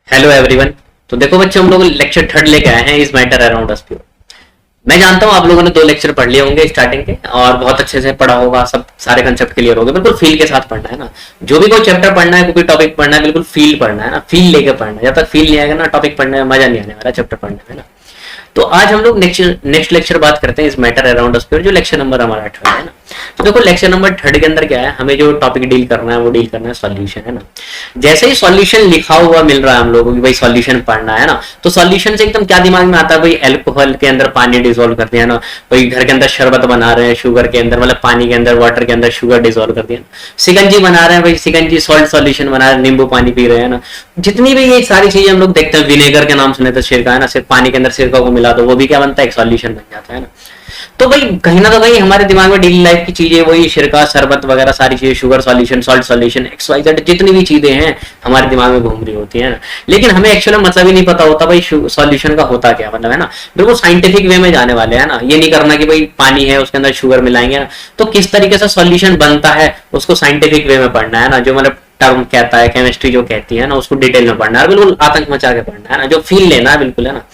Hello everyone. तो देखो बच्चे, हम लोग लेक्चर थर्ड लेके आए हैं इस मैटर अराउंड अस पे। मैं जानता हूँ आप लोगों ने 2 लेक्चर पढ़ लिए होंगे स्टार्टिंग के और बहुत अच्छे से पढ़ा होगा, सब सारे कंसेप्ट क्लियर हो गए। बिल्कुल फील के साथ पढ़ना है ना, जो भी कोई चैप्टर पढ़ना है, कोई भी टॉपिक पढ़ना है, बिल्कुल फील पढ़ना है ना, फील लेके पढ़ना है। जब तक फील नहीं आएगा ना, टॉपिक पढ़ने में मजा नहीं आने वाला, चैप्टर पढ़ने में ना। तो आज हम लोग नेक्स्ट लेक्चर बात करते हैं इस मैटर अराउंड अस पे, जो लेक्चर नंबर हमारा थर्ड है ना। तो देखो लेक्चर नंबर थर्ड के अंदर क्या है, हमें जो टॉपिक डील करना है वो डील करना है सॉल्यूशन, है ना। जैसे ही सॉल्यूशन लिखा हुआ मिल रहा है हम लोगों को कि भाई सॉल्यूशन पढ़ना है ना, तो सॉल्यूशन से एकदम क्या दिमाग में आता है, भाई अल्कोहल के अंदर पानी डिसॉल्व कर दिया ना, भाई घर के अंदर शरबत बना रहे हैं शुगर के अंदर, मतलब पानी के अंदर, वाटर के अंदर शुगर डिसॉल्व कर दिया। सिकंजी बना रहे हैं भाई, सिकंजी सॉल्ट सॉल्यूशन बना रहे हैं, नींबू पानी पी रहे हैं ना। जितनी भी ये सारी चीजें हम लोग देखते हैं, विनेगर के नाम सुने तो सिरका है ना, सिर्फ पानी के अंदर सिरका को मिला दो, वो भी क्या बनता है, एक सॉल्यूशन बन जाता है ना। तो भाई कहीं ना तो भाई हमारे दिमाग में डेली लाइफ की चीजें, वही सिरका, शरबत वगैरह सारी चीजें, sugar solution, salt solution, XYZ जितनी भी चीजें हैं हमारे दिमाग में घूम रही होती है ना। लेकिन हमें एक्चुअली मतलब ही नहीं पता होता भाई सॉल्यूशन का होता क्या, मतलब है ना। बिल्कुल साइंटिफिक वे में जाने वाले हैं ना, ये नहीं करना कि भाई पानी है उसके अंदर शुगर मिलाएंगे ना, तो किस तरीके से सॉल्यूशन बनता है उसको साइंटिफिक वे में पढ़ना है ना। जो मतलब टर्म कहता है, केमिस्ट्री जो कहती है ना, उसको डिटेल में पढ़ना है, बिल्कुल आतंक मचा के पढ़ना है ना, जो फील लेना है बिल्कुल, है ना।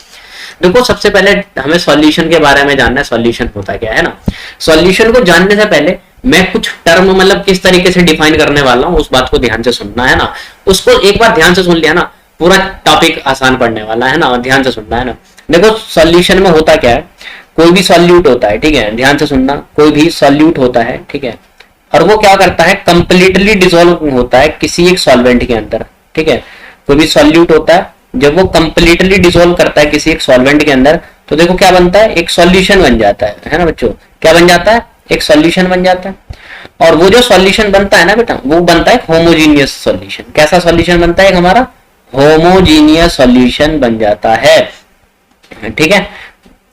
देखो सबसे पहले हमें सॉल्यूशन के बारे में जानना है, सॉल्यूशन होता क्या है ना। सॉल्यूशन को जानने से पहले मैं कुछ टर्म मतलब किस तरीके से डिफाइन करने वाला हूँ, उस बात को ध्यान से सुनना है ना। उसको एक बार ध्यान से सुन लिया ना, पूरा टॉपिक आसान पढ़ने वाला है ना, और ध्यान से सुनना है ना। देखो सॉल्यूशन में होता क्या है, कोई भी सॉल्यूट होता है, ठीक है, ध्यान से सुनना, कोई भी सॉल्यूट होता है, ठीक है, और वो क्या करता है, कंप्लीटली डिसॉल्व होता है किसी एक सॉल्वेंट के अंदर, ठीक है। कोई भी सॉल्यूट होता है, जब वो कंप्लीटली डिसॉल्व करता है किसी एक सॉल्वेंट के अंदर, तो देखो क्या बनता है, एक सॉल्यूशन बन जाता है ना बच्चों। क्या बन जाता है, एक सॉल्यूशन बन जाता है। और वो जो सॉल्यूशन बनता है ना बेटा, वो बनता है होमोजीनियस सॉल्यूशन। कैसा सॉल्यूशन बनता है, हमारा होमोजीनियस सॉल्यूशन बन जाता है, ठीक है।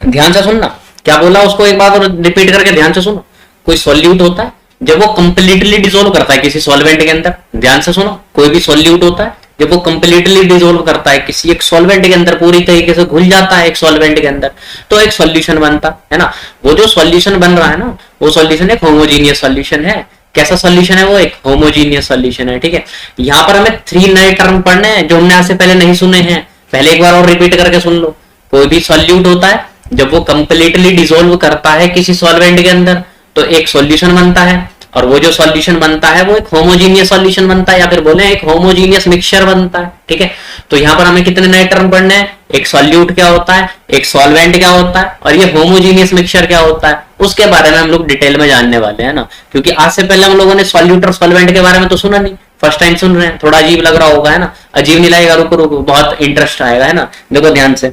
ध्यान से सुनना, क्या बोला उसको एक बार और रिपीट करके ध्यान से सुनो। कोई सॉल्यूट होता है, जब वो कंप्लीटली डिसॉल्व करता है किसी सॉल्वेंट के अंदर, ध्यान से सुनो, कोई भी सॉल्यूट होता है जब वो कंप्लीटली डिसॉल्व करता है किसी एक सॉल्वेंट के अंदर, पूरी तरीके से घुल जाता है एक सॉल्वेंट के अंदर, तो एक सॉल्यूशन बनता है ना। वो जो सॉल्यूशन बन रहा है ना, वो सॉल्यूशन एक होमोजीनियस सॉल्यूशन है। कैसा सॉल्यूशन है वो, एक होमोजीनियस सॉल्यूशन है, ठीक है। यहाँ पर हमें 3 नए टर्म पढ़ने हैं जो हमने आज से पहले नहीं सुने हैं, पहले एक बार और रिपीट करके सुन लो। कोई भी सॉल्यूट होता है जब वो कंप्लीटली डिसॉल्व करता है किसी सॉल्वेंट के अंदर, तो एक सॉल्यूशन बनता है, और वो जो सॉल्यूशन बनता है वो एक होमोजीनियस सॉल्यूशन बनता है, या फिर बोले एक होमोजीनियस मिक्सचर बनता है, ठीक है। तो यहाँ पर हमें कितने नए टर्म पढ़ने हैं, एक सॉल्यूट क्या होता है, एक सॉल्वेंट क्या होता है, और ये होमोजीनियस मिक्सचर क्या होता है, उसके बारे में हम लोग डिटेल में जानने वाले हैं ना। क्योंकि आज से पहले हम लोगों ने सॉल्यूट और सॉल्वेंट के बारे में तो सुना नहीं, फर्स्ट टाइम सुन रहे हैं, थोड़ा अजीब लग रहा होगा, है ना। अजीब नहीं लगेगा, रुको रुको, बहुत इंटरेस्ट आएगा, है ना। देखो ध्यान से,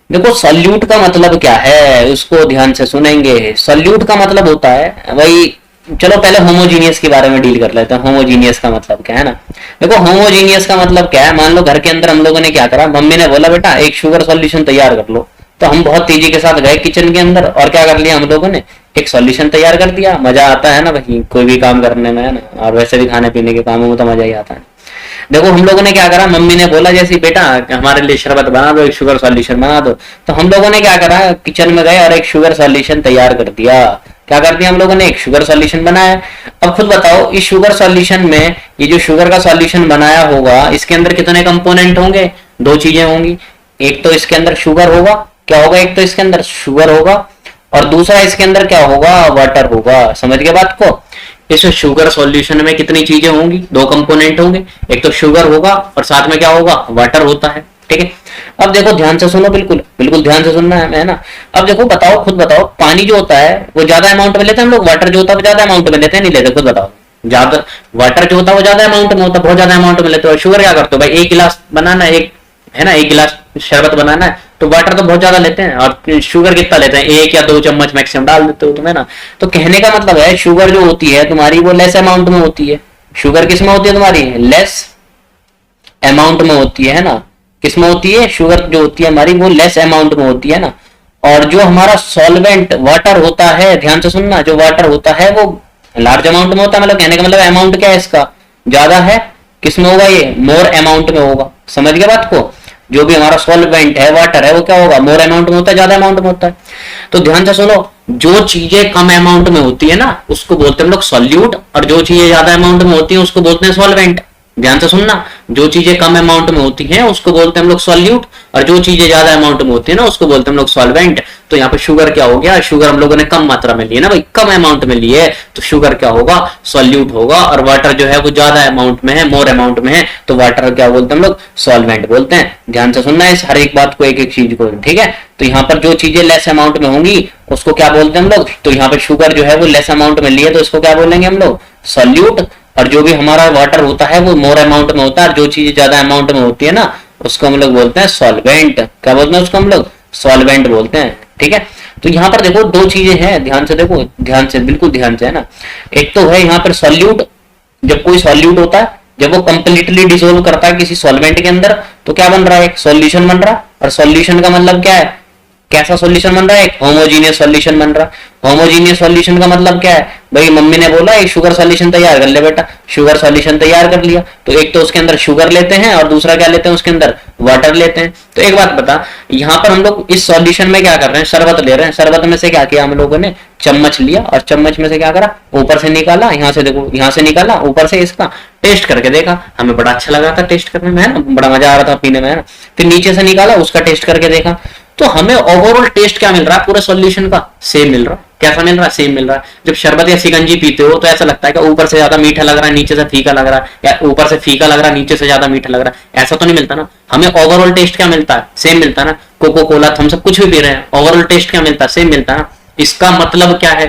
देखो सॉल्यूट का मतलब क्या है, उसको ध्यान से सुनेंगे। सॉल्यूट का मतलब होता है भाई, चलो पहले होमोजीनियस के बारे में डील कर लेते हैं। होमोजीनियस का मतलब क्या है ना, देखो होमोजीनियस का मतलब क्या है, मान लो घर के अंदर हम लोगों ने क्या करा, मम्मी ने बोला बेटा एक शुगर सॉल्यूशन तैयार कर लो, तो हम बहुत तेजी के साथ गए किचन के अंदर और क्या कर लिया हम लोगों ने, एक सॉल्यूशन तैयार कर दिया। मजा आता है ना भाई कोई भी काम करने में, है ना, और वैसे भी खाने पीने के कामों में तो मजा ही आता है। देखो हम लोगों ने क्या करा, मम्मी ने बोला जैसे बेटा हमारे लिए शरबत बना दो, एक शुगर सॉल्यूशन बना दो, तो हम लोगों ने क्या करा, किचन में गए और एक शुगर सॉल्यूशन तैयार कर दिया। क्या कर दिया हम लोगों ने, एक शुगर सॉल्यूशन बनाया। अब खुद बताओ इस शुगर सॉल्यूशन में, ये जो शुगर का सॉल्यूशन बनाया होगा, इसके अंदर कितने कंपोनेंट होंगे, 2 चीजें होंगी। एक तो इसके अंदर शुगर होगा, क्या होगा, एक तो इसके अंदर शुगर होगा, और दूसरा इसके अंदर क्या होगा, वाटर होगा। समझ गए बात को। इस शुगर सॉल्यूशन में कितनी चीजें होंगी, 2 कंपोनेंट होंगे, एक तो शुगर होगा और साथ में क्या होगा, वाटर होता है, ठीक है। अब देखो ध्यान से सुनो, बिल्कुल बिल्कुल ध्यान से सुनना है ना। अब देखो बताओ, खुद बताओ, पानी जो होता है वो ज्यादा अमाउंट में लेते हैं हम लोग, वाटर जो होता है वो ज्यादा अमाउंट में लेते हैं नहीं लेते, खुद बताओ। ज्यादा वाटर जो होता है वो ज्यादा अमाउंट में होता है, बहुत ज्यादा अमाउंट में लेते हो। शुगर क्या करते हो भाई, 1 गिलास बनाना एक, है ना, 1 गिलास शरबत बनाना है, तो वाटर तो बहुत ज्यादा लेते हैं, और शुगर कितना लेते हैं, 1 या 2 चम्मच मैक्सिमम डाल देते हो तुम, है ना। तो कहने का मतलब है शुगर जो होती है तुम्हारी वो लेस अमाउंट में होती है। शुगर किस में होती है तुम्हारी, लेस अमाउंट में होती है ना। किस में होती है, शुगर जो होती है हमारी वो लेस अमाउंट में होती है ना। और जो हमारा सॉल्वेंट वाटर होता है, ध्यान से सुनना, जो वाटर होता है वो लार्ज अमाउंट में होता है। मतलब कहने का मतलब अमाउंट क्या है इसका, ज्यादा है। किस में होगा, ये मोर अमाउंट में होगा। समझ गए बात को। जो भी हमारा सॉल्वेंट है, वाटर है, वो क्या होगा, मोर अमाउंट में होता है, ज्यादा अमाउंट में होता है। तो ध्यान से सुनो, जो चीजें कम अमाउंट में होती है ना उसको बोलते हैं हम लोग सॉल्यूट, और जो चीजें ज्यादा अमाउंट में होती है उसको बोलते हैं सॉल्वेंट। ध्यान से सुनना, जो चीजें कम अमाउंट में होती हैं उसको बोलते हैं हम लोग सॉल्यूट, और जो चीजें ज्यादा अमाउंट में होती है ना उसको बोलते हैं हम लोग सॉल्वेंट। तो यहाँ पे शुगर क्या हो गया, शुगर हम लोगों ने कम मात्रा में ली है ना भाई, कम अमाउंट में ली है, तो शुगर क्या होगा, सॉल्यूट होगा। और वाटर जो है वो ज्यादा अमाउंट में है, मोर अमाउंट में है, तो वाटर क्या बोलते हैं हम लोग, सॉल्वेंट बोलते हैं। ध्यान से सुनना है इस हर एक बात को, एक एक चीज को, ठीक है। तो यहाँ पर जो चीजें लेस अमाउंट में होंगी उसको क्या बोलते हैं हम लोग, तो यहाँ पर शुगर जो है वो लेस अमाउंट में ली है तो इसको क्या बोलेंगे हम लोग, सॉल्यूट। और जो भी हमारा वाटर होता है वो मोर अमाउंट में होता है, और जो चीजें ज्यादा अमाउंट में होती है ना उसको हम लोग बोलते हैं सॉल्वेंट। क्या बोलते हैं उसको हम लोग, सॉल्वेंट बोलते हैं, ठीक है। तो यहाँ पर देखो दो चीजें हैं, ध्यान से देखो, ध्यान से, बिल्कुल ध्यान से, है ना। एक तो है यहाँ पर सॉल्यूट, जब कोई सॉल्यूट होता है, जब वो कंप्लीटली डिसोल्व करता है किसी सॉल्वेंट के अंदर, तो क्या बन रहा है, एक सॉल्यूशन बन रहा है। और सॉल्यूशन का मतलब क्या है, कैसा सॉल्यूशन बन रहा है, एक होमोजीनियस सॉल्यूशन बन रहा है। होमोजीनियस सॉल्यूशन का मतलब क्या है भाई, मम्मी ने बोला एक शुगर सॉल्यूशन तैयार कर ले बेटा, शुगर सॉल्यूशन तैयार कर लिया, तो एक तो उसके अंदर शुगर लेते हैं और दूसरा क्या लेते हैं, उसके अंदर वाटर लेते हैं। तो एक बात बता, यहाँ पर हम लोग इस सॉल्यूशन में क्या कर रहे हैं, शरबत ले रहे हैं, शरबत में से क्या किया हम लोगों ने, चम्मच लिया और चम्मच में से क्या करा, ऊपर से निकाला, यहाँ से देखो, यहाँ से निकाला ऊपर से, इसका टेस्ट करके देखा, हमें बड़ा अच्छा लगा था टेस्ट करने में, है ना, बड़ा मजा आ रहा था पीने में, है ना। फिर नीचे से निकाला, उसका टेस्ट करके देखा, तो हमें ओवरऑल टेस्ट क्या मिल रहा है, पूरे सॉल्यूशन का सेम मिल रहा है। कैसा मिल रहा है, सेम मिल रहा है। जब शरबत या शिकंजी पीते हो तो ऐसा लगता है कि ऊपर से ज्यादा मीठा लग रहा है, नीचे से फीका लग रहा है, या ऊपर से फीका लग रहा है, नीचे से ज्यादा मीठा लग रहा है, ऐसा तो नहीं मिलता ना। हमें ओवरऑल टेस्ट क्या मिलता है, सेम मिलता है ना। कोको कोला हम सब कुछ भी पी रहे हैं, ओवरऑल टेस्ट क्या मिलता है, सेम मिलता है ना। इसका मतलब क्या है,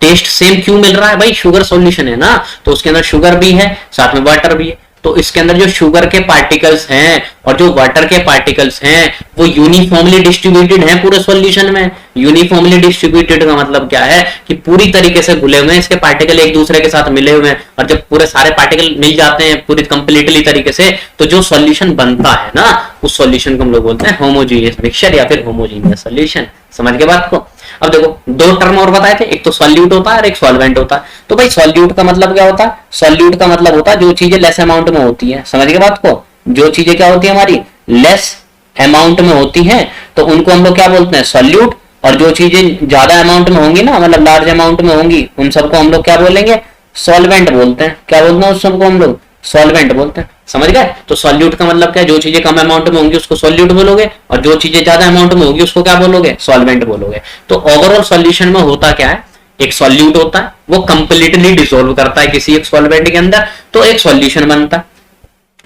टेस्ट सेम क्यों मिल रहा है भाई, शुगर सॉल्यूशन है ना, तो उसके अंदर शुगर भी है, साथ में वाटर भी है। तो इसके अंदर जो शुगर के पार्टिकल्स हैं और जो वाटर के पार्टिकल्स हैं वो यूनिफॉर्मली डिस्ट्रीब्यूटेड हैं पूरे सॉल्यूशन में। यूनिफॉर्मली डिस्ट्रीब्यूटेड का मतलब क्या है कि पूरी तरीके से घुले हुए हैं, इसके पार्टिकल एक दूसरे के साथ मिले हुए हैं, और जब पूरे सारे पार्टिकल मिल जाते हैं पूरी कंप्लीटली तरीके से, तो जो सॉल्यूशन बनता है ना उस सॉल्यूशन को हम लोग बोलते हैं होमोजीनियस मिक्सचर या फिर होमोजीनियस सॉल्यूशन। समझ के बात को। अब देखो दो टर्म और बताए थे, एक तो सॉल्यूट होता है और एक सॉल्वेंट होता है। तो भाई सॉल्यूट का मतलब क्या होता है, सॉल्यूट का मतलब होता है जो चीजें लेस अमाउंट में होती है। समझ के बात को, जो चीजें क्या होती है हमारी लेस अमाउंट में होती हैं तो उनको हम लोग क्या बोलते हैं, सॉल्यूट। और जो चीजें ज्यादा अमाउंट में होंगी ना, मतलब लार्ज अमाउंट में होंगी, उन सबको हम लोग क्या बोलेंगे, सॉल्वेंट बोलते हैं। क्या बोलते हैं उस सबको हम लोग, सॉल्वेंट बोलते हैं। समझ गए। तो सॉल्यूट का मतलब क्या है, जो चीजें कम अमाउंट में होंगी उसको सॉल्यूट बोलोगे, और जो चीजें ज्यादा अमाउंट में होगी उसको क्या बोलोगे, सॉल्वेंट बोलोगे। तो ओवरऑल सॉल्यूशन में होता क्या है, एक सॉल्यूट होता है, वो कंप्लीटली डिसॉल्व करता है किसी एक सॉल्वेंट के अंदर, तो एक सॉल्यूशन बनता है।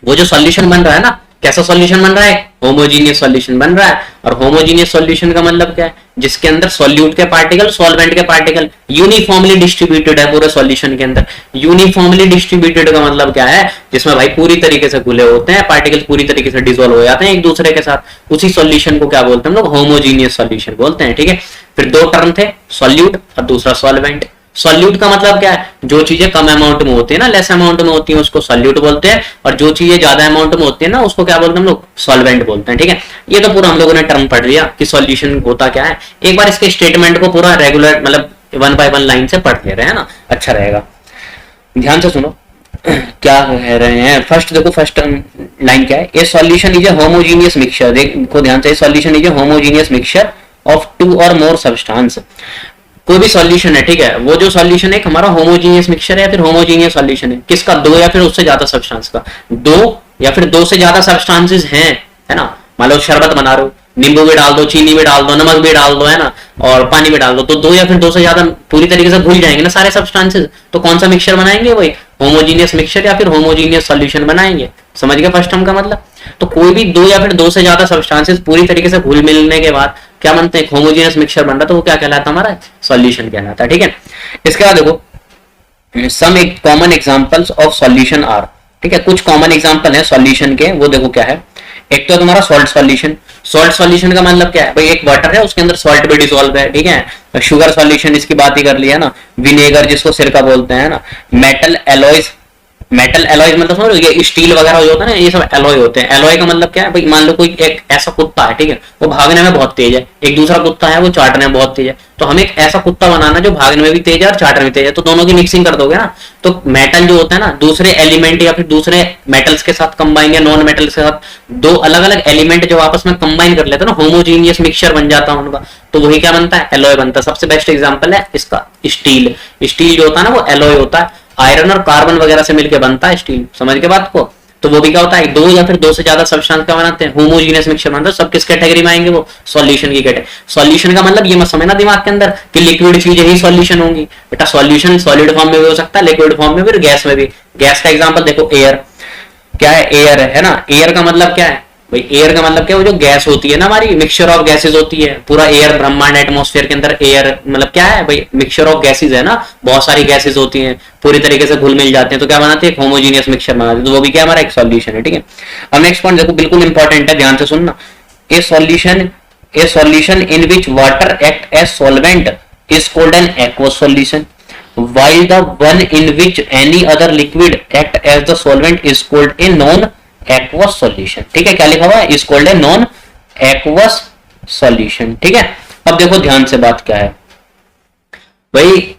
वो जो सॉल्यूशन बन रहा है ना, कैसा सॉल्यूशन बन रहा है, होमोजीनियस सॉल्यूशन बन रहा है। और होमोजीनियस सॉल्यूशन का मतलब क्या है, जिसके अंदर सॉल्यूट के पार्टिकल सॉल्वेंट के पार्टिकल यूनिफॉर्मली डिस्ट्रीब्यूटेड है पूरे सॉल्यूशन के अंदर। यूनिफॉर्मली डिस्ट्रीब्यूटेड का मतलब क्या है, जिसमें भाई पूरी तरीके से घुले होते हैं, पार्टिकल पूरी तरीके से डिसॉल्व हो जाते हैं एक दूसरे के साथ, उसी सॉल्यूशन को क्या बोलते हैं हम लोग, होमोजीनियस सॉल्यूशन बोलते हैं। ठीक है। फिर दो टर्म थे, सॉल्यूट और दूसरा सॉल्वेंट। सॉल्यूट का मतलब क्या है, जो चीजें कम अमाउंट में होती है ना, लेस अमाउंट में होती है उसको सॉल्यूट बोलते हैं, और जो चीजें ज्यादा अमाउंट में होती है ना उसको क्या बोलते हैं हम लोग, सॉल्वेंट बोलते हैं। ठीक है। ये तो पूरा हम लोगों ने टर्म पढ़ लिया कि सॉल्यूशन होता क्या है। एक बार इसके स्टेटमेंट को पूरा रेगुलर मतलब 1 by 1 लाइन से पढ़ ले रहे हैं ना, अच्छा रहेगा। ध्यान से सुनो क्या कह रहे हैं। फर्स्ट देखो, फर्स्ट लाइन क्या है, ए solution is a homogeneous mixture. देखो ध्यान से, solution is a homogeneous mixture of 2 or more substance. कोई भी सॉल्यूशन है, ठीक है, वो जो सॉल्यूशन है हमारा होमोजीनियस मिक्सचर है या फिर होमोजीनियस सॉल्यूशन है, किसका, दो या फिर उससे ज्यादा सब्सटेंस का, दो या फिर दो से ज्यादा सब्सटेंसेस हैं, है ना। मान लो शरबत बना रहे हो, नींबू भी डाल दो, चीनी भी डाल दो, नमक भी डाल दो, है ना, और पानी भी डाल दो, तो दो या फिर दो से ज्यादा पूरी तरीके से घुल जाएंगे ना सारे सब्सटेंसेस, तो कौन सा मिक्सचर बनाएंगे, वही होमोजीनियस मिक्सचर या फिर होमोजीनियस सॉल्यूशन बनाएंगे। समझ गए फर्स्ट टर्म का मतलब। तो कोई भी दो या फिर दो से ज्यादा सब्सटेंसेस पूरी तरीके से घुल मिलने के बाद क्या बनते हैं, होमोजीनियस मिक्सचर बन रहा, तो वो क्या कहलाता है, हमारा सॉल्यूशन कहलाता है। ठीक है। इसके बाद देखो some common examples of solution are. ठीक है, कुछ कॉमन एग्जांपल है सॉल्यूशन के, वो देखो क्या है। एक तो तुम्हारा सॉल्ट सॉल्यूशन। सॉल्ट सॉल्यूशन का मतलब क्या है भाई, एक वाटर है उसके अंदर सॉल्ट भी डिसॉल्व है। ठीक है। शुगर सॉल्यूशन इसकी बात ही कर लिया ना, विनेगर जिसको सिरका बोलते हैं ना, मेटल एलॉयज। मेटल एलॉय मतलब समझ लो, ये स्टील वगैरह जो होता है ना, ये सब एलॉय होते हैं। एलॉय का मतलब क्या है भाई, मान लो कोई एक ऐसा कुत्ता है, ठीक है, वो भागने में बहुत तेज है, एक दूसरा कुत्ता है वो चाटने में बहुत तेज है, तो हमें एक ऐसा कुत्ता बनाना जो भागने में भी तेज है और चाटने में तेज है, तो दोनों की मिक्सिंग कर दोगे ना, तो मेटल जो होता है ना दूसरे एलिमेंट या फिर दूसरे मेटल्स के साथ कंबाइन या नॉन मेटल्स के साथ, दो अलग अलग एलिमेंट जो आपस में कंबाइन कर लेते हैं ना, होमोजीनियस मिक्सचर बन जाता है उनका, तो वही क्या बनता है, एलॉय बनता है। सबसे बेस्ट एग्जांपल है इसका स्टील। स्टील जो होता है ना वो एलॉय होता है। आयरन और कार्बन वगैरह से मिलकर बनता है स्टील, समझ के बात को। तो वो भी क्या होता है, दो या फिर दो से ज्यादा सब्सटेंस का बनाते हैं, होमोजीनियस मिक्सचर बनाते हैं। सब किस कैटेगरी में आएंगे, वो सॉल्यूशन की कैटेगरी। सॉल्यूशन का मतलब ये मत समझना दिमाग के अंदर कि लिक्विड चीजें ही सॉल्यूशन होंगी, बेटा सॉल्यूशन सॉलिड फॉर्म में भी हो सकता है, लिक्विड फॉर्म में भी, गैस में भी। गैस का एग्जांपल देखो, एयर। क्या है, एयर है ना। एयर का मतलब क्या है भाई, एयर का मतलब क्या है, वो जो गैस होती है ना हमारी, मिक्सचर ऑफ गैसेज होती है। पूरा एयर ब्रह्मांड एटमॉस्फेयर के अंदर एयर मतलब क्या है भाई, मिक्सचर ऑफ गैसेज है ना, बहुत सारी गैसेज होती हैं, पूरी तरीके से घुल मिल जाते हैं, तो क्या बनाते हैं, होमोजीनियस मिक्सचर बनाते हैं। तो वो भी क्या हमारा एक सॉल्यूशन है, ठीक है। अब नेक्स्ट पॉइंट देखो, बिल्कुल इंपॉर्टेंट है, ध्यान से सुनना। A solution in which water act as solvent is called an aqueous solution, while the one in which any other liquid act as the solvent is called a non aqueous solution। ठीक है, क्या लिखा हुआ है, is called a non aqueous solution। ठीक है, अब देखो ध्यान से बात क्या है भाई,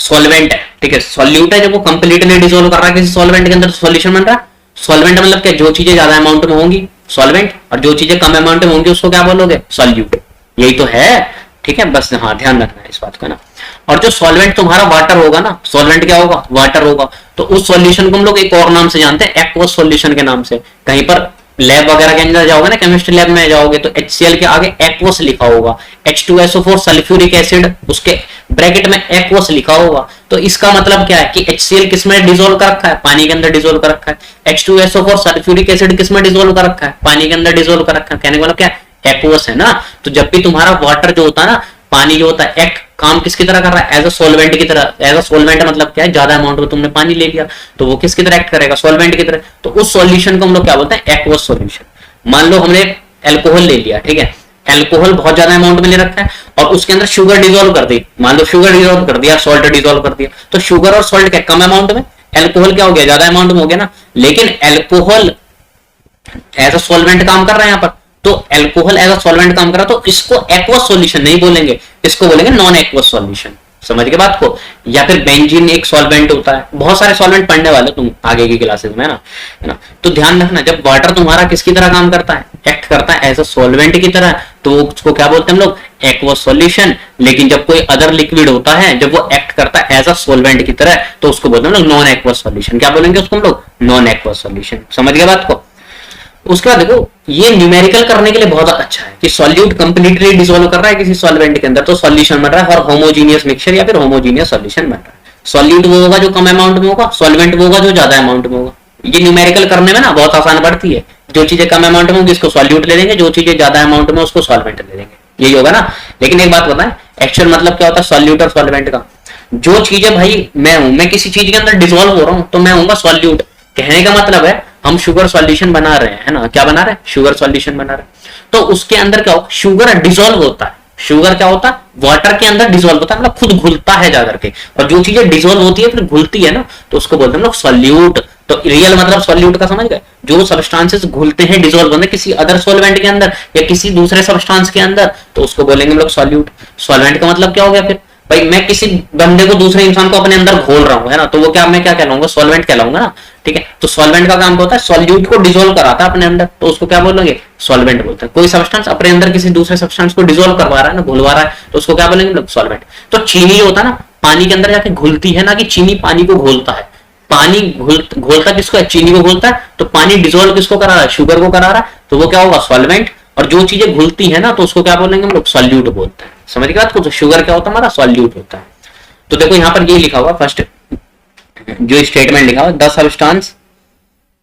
सॉल्वेंट है, ठीक है, सॉल्यूट है, जब वो कंप्लीटली डिसॉल्व कर रहा है किसी सॉल्वेंट के अंदर, सॉल्यूशन बन रहा है। सॉल्वेंट मतलब क्या, जो चीजें ज्यादा अमाउंट में होंगी सॉल्वेंट, और जो चीजें कम अमाउंट में होंगी उसको क्या बोलोगे, सॉल्यूट। यही तो है, ठीक है, बस हाँ ध्यान रखना है इस बात का ना। और जो सॉल्वेंट तुम्हारा वाटर होगा ना, सॉल्वेंट क्या होगा, वाटर होगा, तो उस सॉल्यूशन को हम लोग एक और नाम से जानते हैं, एक्वस सॉल्यूशन के नाम से। कहीं पर लैब वगैरह के अंदर जाओगे ना, केमिस्ट्री लैब में जाओगे, तो HCl के आगे एक्वस लिखा होगा, H2SO4 सल्फ्यूरिक एसिड, उसके ब्रैकेट में एक्वस लिखा होगा। तो इसका मतलब क्या है कि HCl किस में डिसॉल्व कर रखा है, पानी के अंदर डिसॉल्व कर रखा है। H2SO4 सल्फ्यूरिक एसिड किस में डिसॉल्व कर रखा है, पानी के अंदर डिसॉल्व कर रखा है। कहने का मतलब क्या, एक्वस है ना। तो जब भी तुम्हारा वाटर जो होता है ना, पानी जो होता है, एक्ट काम किसकी तरह कर रहा है, एज अ सॉल्वेंट की तरह। एज अ सॉल्वेंट मतलब क्या है, ज्यादा अमाउंट में तुमने पानी ले लिया, तो वो किसकी तरह एक्ट करेगा, सॉल्वेंट की तरह। तो उस सॉल्यूशन को हम लोग क्या बोलते हैं, एक्वस सॉल्यूशन। मान लो हमने अल्कोहल ले लिया, ठीक है, अल्कोहल बहुत ज्यादा अमाउंट में ले रखा है, और उसके अंदर शुगर डिसॉल्व कर दी, मान लो शुगर डिसॉल्व कर दिया, सॉल्ट डिसॉल्व कर दिया, तो शुगर और सॉल्ट क्या कम अमाउंट में, अल्कोहल क्या हो गया, ज्यादा अमाउंट में हो गया ना। लेकिन अल्कोहल एज अ सॉल्वेंट काम कर रहा है यहाँ पर, तो अल्कोहल एज अ सॉल्वेंट काम कर रहा है, तो इसको एक्वस सॉल्यूशन नहीं बोलेंगे, इसको बोलेंगे नॉन एक्वस सॉल्यूशन। समझ के बात को। या फिर बेंजीन एक सॉल्वेंट होता है, बहुत सारे सॉल्वेंट पढ़ने वाले तुम आगे की क्लासेस में, है ना। तो ध्यान रखना, जब वाटर तुम्हारा किसकी तरह काम करता है, एक्ट करता है एज अ सॉल्वेंट की तरह, तो उसको क्या बोलते हैं हम लोग, एक्वस सॉल्यूशन। लेकिन जब कोई अदर लिक्विड होता है, जब वो एक्ट करता है एज अ सॉल्वेंट की तरह, तो उसको बोलते हैं हम लोग नॉन एक्वस सॉल्यूशन। क्या बोलेंगे उसको हम लोग, नॉन एक्वस सॉल्यूशन। समझ गए बात को। उसके बाद देखो, ये न्यूमेरिकल करने के लिए बहुत अच्छा है कि सॉल्यूट कंप्लीटली डिसॉल्व कर रहा है किसी सॉल्वेंट के अंदर, तो सॉल्यूशन बन रहा है, और होमोजीनियस मिक्सचर या फिर होमोजीनियस सॉल्यूशन बन रहा है। सॉल्यूट वो होगा जो कम अमाउंट में होगा, सॉल्वेंट वो होगा जो ज्यादा अमाउंट में होगा। ये न्यूमेरिकल करने में ना बहुत आसान पड़ती है। जो चीजें कम अमाउंट में होगी उसको सॉल्यूट ले लेंगे, जो चीजें ज्यादा अमाउंट में उसको सॉल्वेंट ले लेंगे, यही होगा ना। लेकिन एक बात बताएं, एक्चुअल मतलब क्या होता है सॉल्यूट और सॉल्वेंट का। जो चीजें भाई मैं हूं, मैं किसी चीज के अंदर डिसॉल्व हो रहा हूं, तो मैं हूँ सॉल्यूट। कहने का मतलब है हम शुगर सॉल्यूशन बना रहे हैं ना, क्या बना रहे हैं, शुगर सॉल्यूशन बना रहे हैं। तो उसके अंदर क्या होगा, शुगर डिसॉल्व होता है। शुगर क्या होता है, वाटर के अंदर डिसॉल्व होता है, मतलब खुद घुलता है जाकर के। और जो चीजें डिसॉल्व होती है फिर घुलती है ना, तो उसको बोलते हैं हम लोग सॉल्यूट। तो रियल मतलब सॉल्यूट का समझ गए, जो सब्सटेंसेस घुलते हैं, डिसॉल्व होते हैं किसी अदर सॉल्वेंट के अंदर या किसी दूसरे सब्सटेंस के अंदर, तो उसको बोलेंगे हम लोग सॉल्यूट। सॉल्वेंट का मतलब क्या हो गया फिर भाई, मैं किसी बंदे को, दूसरे इंसान को अपने अंदर घोल रहा हूँ, है ना, तो वो क्या, मैं क्या कहलाऊंगा, सॉल्वेंट कहलाऊंगा ना। ठीक है, तो सॉल्वेंट का काम होता है सॉल्यूट को डिसॉल्व कराता है अपने अंदर, तो उसको क्या बोलेंगे, सॉल्वेंट बोलते हैं। कोई सब्सटेंस अपने अंदर किसी दूसरे सब्सटेंस को डिसॉल्व करवा रहा है ना, घुलवा रहा है, तो उसको क्या बोलेंगे लोग, सॉल्वेंट। तो चीनी होता है ना, पानी के अंदर जाके घुलती है ना, कि चीनी पानी को घोलता है। पानी घोलता किसको है, चीनी को घोलता है। तो पानी डिसॉल्व किसको करा रहा है, शुगर को करा रहा है, तो वो क्या होगा, सॉल्वेंट। और जो चीजें घुलती है ना, तो उसको क्या बोलेंगे हम लोग, सॉल्यूट बोलते हैं। समझ गए बात को। तो शुगर क्या होता है हमारा, सॉल्यूट होता है। तो देखो यहां पर ये लिखा हुआ, फर्स्ट जो स्टेटमेंट लिखा हुआ, द सब्सटेंस,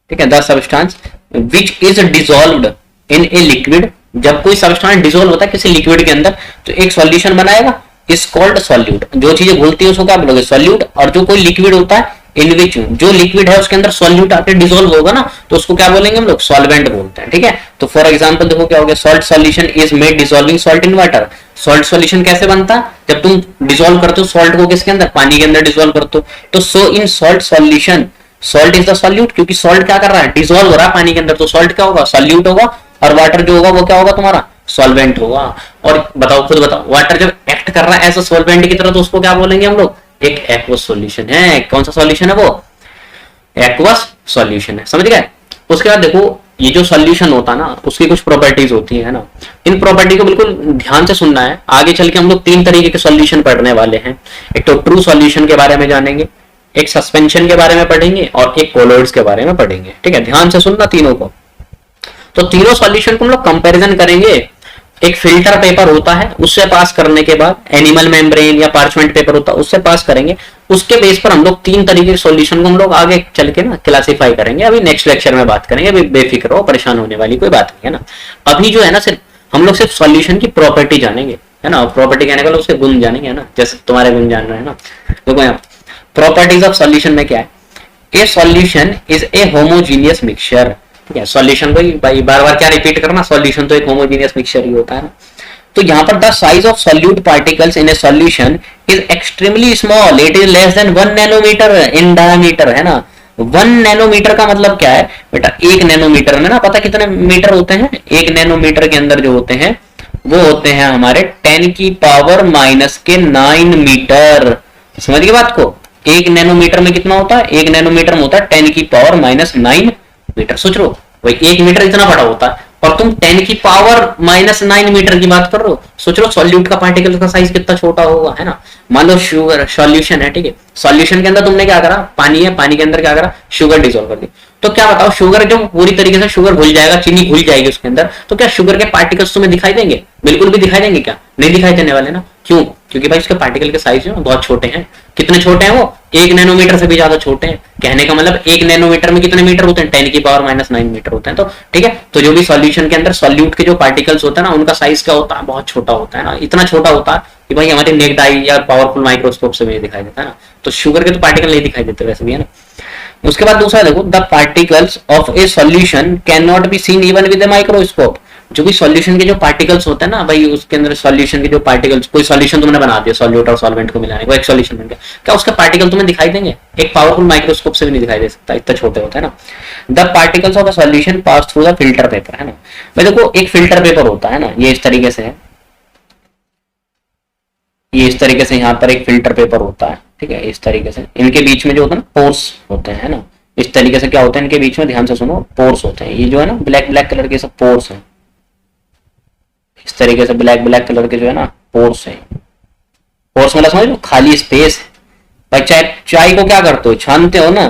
ठीक है, the substance which is dissolved in a liquid. जब कोई सब्सटेंस डिसॉल्व होता है किसी लिक्विड के अंदर, तो एक सॉल्यूशन बनाएगा, इज कॉल्ड सॉल्यूट। जो चीजें घुलती है उसको क्या बोलोगे, सॉल्यूट। और जो कोई लिक्विड होता है, इन विच जो लिक्विड है उसके अंदर सॉल्यूट आके डिसॉल्व होगा ना, तो उसको क्या बोलेंगे हम लोग, सॉल्वेंट बोलते हैं। ठीक है, तो फॉर एग्जांपल देखो क्या हो गया, salt solution is made dissolving salt in water. Salt solution कैसे बनता है, जब तुम डिसॉल्व करते हो सॉल्ट को किसके अंदर, पानी के अंदर डिसॉल्व करते हो। तो so in salt solution, salt is the solute, क्योंकि सॉल्ट क्या कर रहा है, डिसॉल्व हो रहा है पानी के अंदर, तो सॉल्ट क्या होगा, सॉल्यूट होगा। और वाटर जो होगा वो क्या होगा तुम्हारा, सॉल्वेंट होगा। और बताओ, खुद बताओ, वाटर जब एक्ट कर रहा है एज अ सॉल्वेंट की तरह, तो उसको क्या बोलेंगे हम लोग, एक एक्वस सॉल्यूशन है। कौन सा सॉल्यूशन है वो, एक्वस सॉल्यूशन है। समझ गए। उसके बाद देखो, ये जो सॉल्यूशन होता है ना, उसकी कुछ प्रॉपर्टीज होती है ना, इन प्रॉपर्टी को बिल्कुल ध्यान से सुनना है। आगे चल के हम लोग तीन तरीके के सॉल्यूशन पढ़ने वाले हैं। एक तो ट्रू सॉल्यूशन के बारे में जानेंगे, एक सस्पेंशन के बारे में पढ़ेंगे और एक कोलॉइड्स के बारे में पढ़ेंगे। ठीक है, ध्यान से सुनना तीनों को। तो तीनों सॉल्यूशन को हम लोग कंपैरिजन करेंगे। एक फिल्टर पेपर होता है, उससे पास करने के बाद एनिमल मेम्ब्रेन या पार्चमेंट पेपर होता है, उससे पास करेंगे। उसके बेस पर हम लोग 3 तरीके के सॉल्यूशन को हम लोग आगे चल के ना क्लासिफाई करेंगे। अभी नेक्स्ट लेक्चर में बात करेंगे, अभी बेफिक्र हो, परेशान होने वाली कोई बात नहीं है ना। अभी जो है ना सिर्फ हम लोग सिर्फ सॉल्यूशन की प्रॉपर्टी जानेंगे, है ना। प्रॉपर्टी कहने का उसके गुण जानेंगे, है ना, जैसे तुम्हारे गुण जान रहे हैं ना। देखो यहाँ प्रॉपर्टीज ऑफ सॉल्यूशन में क्या है, ए solution is a homogeneous mixture. ठीक है, सॉल्यूशन को भाई बार बार क्या रिपीट करना, सॉल्यूशन तो एक होमोजीनियस मिक्सचर ही होता है ना। तो यहाँ पर the size of solute particles in a solution is extremely small, it is less than 1 nanometre in diameter, है ना। 1 नैनोमीटर का मतलब क्या है बेटा, 1 नैनोमीटर में ना पता कितने मीटर होते हैं, 1 नैनोमीटर के अंदर जो होते हैं वो होते हैं हमारे 10 की पावर माइनस के 9 मीटर। समझ गए बात को, 1 नैनोमीटर में कितना होता है, 1 नैनोमीटर में होता है 10 की पावर माइनस 9 मीटर। सोच लो भाई 1 मीटर इतना बड़ा होता है और तुम 10 की पावर माइनस 9 मीटर की बात कर रहे हो। सोच लो सॉल्यूट का पार्टिकल का साइज कितना छोटा होगा, है ना। मान लो शुगर सॉल्यूशन है, ठीक है, सॉल्यूशन के अंदर तुमने क्या करा, पानी है, पानी के अंदर क्या करा, शुगर डिसॉल्व कर दी। तो क्या बताओ, शुगर जो पूरी तरीके से शुगर घुल जाएगा, चीनी घुल जाएगी उसके अंदर, तो क्या शुगर के पार्टिकल्स तुम्हें दिखाई देंगे? बिल्कुल भी दिखाई देंगे क्या? नहीं दिखाई देने वाले ना। क्यों? क्योंकि भाई उसके पार्टिकल के साइज जो बहुत छोटे हैं। कितने छोटे हैं वो? 1 नैनोमीटर से भी ज्यादा छोटे हैं। कहने का मतलब 1 नैनोमीटर में कितने मीटर होते हैं? 10 की पावर माइनस 9 मीटर होते हैं। तो ठीक है, तो जो भी सॉल्यूशन के अंदर सॉल्यूट के जो पार्टिकल्स होते हैं ना, उनका साइज क्या होता है, बहुत छोटा होता है ना। इतना छोटा होता है कि भाई हमारे नेक्ड आई या पावरफुल माइक्रोस्कोप से भी दिखाई देता है ना। तो शुगर के तो पार्टिकल नहीं दिखाई देते वैसे भी, है ना। उसके बाद दूसरा देखो, the particles of A solution can not be seen even with a microscope. जो भी सॉल्यूशन के जो पार्टिकल्स होते हैं ना भाई, उसके अंदर सॉल्यूशन के जो पार्टिकल्स, कोई सॉल्यूशन तुमने बना दिया सॉल्यूट और सॉल्वेंट को मिलाने को, एक सॉल्यूशन बन गया, क्या उसके पार्टिकल तुम्हें दिखाई देंगे? एक पावरफुल माइक्रोस्कोप से भी नहीं दिखाई दे सकता, इतना छोटे होते हैं ना। The particles of a solution pass through the filter paper, है ना। भाई देखो एक फिल्टर पेपर होता है ना, ये इस तरीके से है, ये इस तरीके से यहाँ पर एक फिल्टर पेपर होता है, ठीक है, इस तरीके से। इनके बीच में जो होता है ना पोर्स होते हैं ना, इस तरीके से क्या होता है इनके बीच में, ध्यान से सुनो, पोर्स होते हैं। ये जो है ना ब्लैक ब्लैक कलर के सब पोर्स हैं, इस तरीके से ब्लैक ब्लैक कलर के जो है ना पोर्स है। पोर्स मतलब समझ लो खाली स्पेस है। भाई चाय को क्या करते हो, छानते हो ना।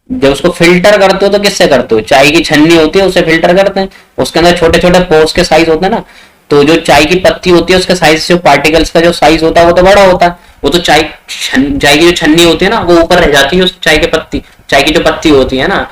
जब उसको फिल्टर करते हो तो किससे करते हो? चाय की छन्नी होती है उससे फिल्टर करते हैं। उसके अंदर छोटे छोटे पोर्स के साइज होते हैं ना। तो जो चाय की पत्ती होती है उसके साइज से पार्टिकल्स का जो साइज होता है वो तो बड़ा होता है। वो तो चाय की जो छन्नी होती है ना वो ऊपर रह जाती है उस चाय की जो पत्ती होती है ना।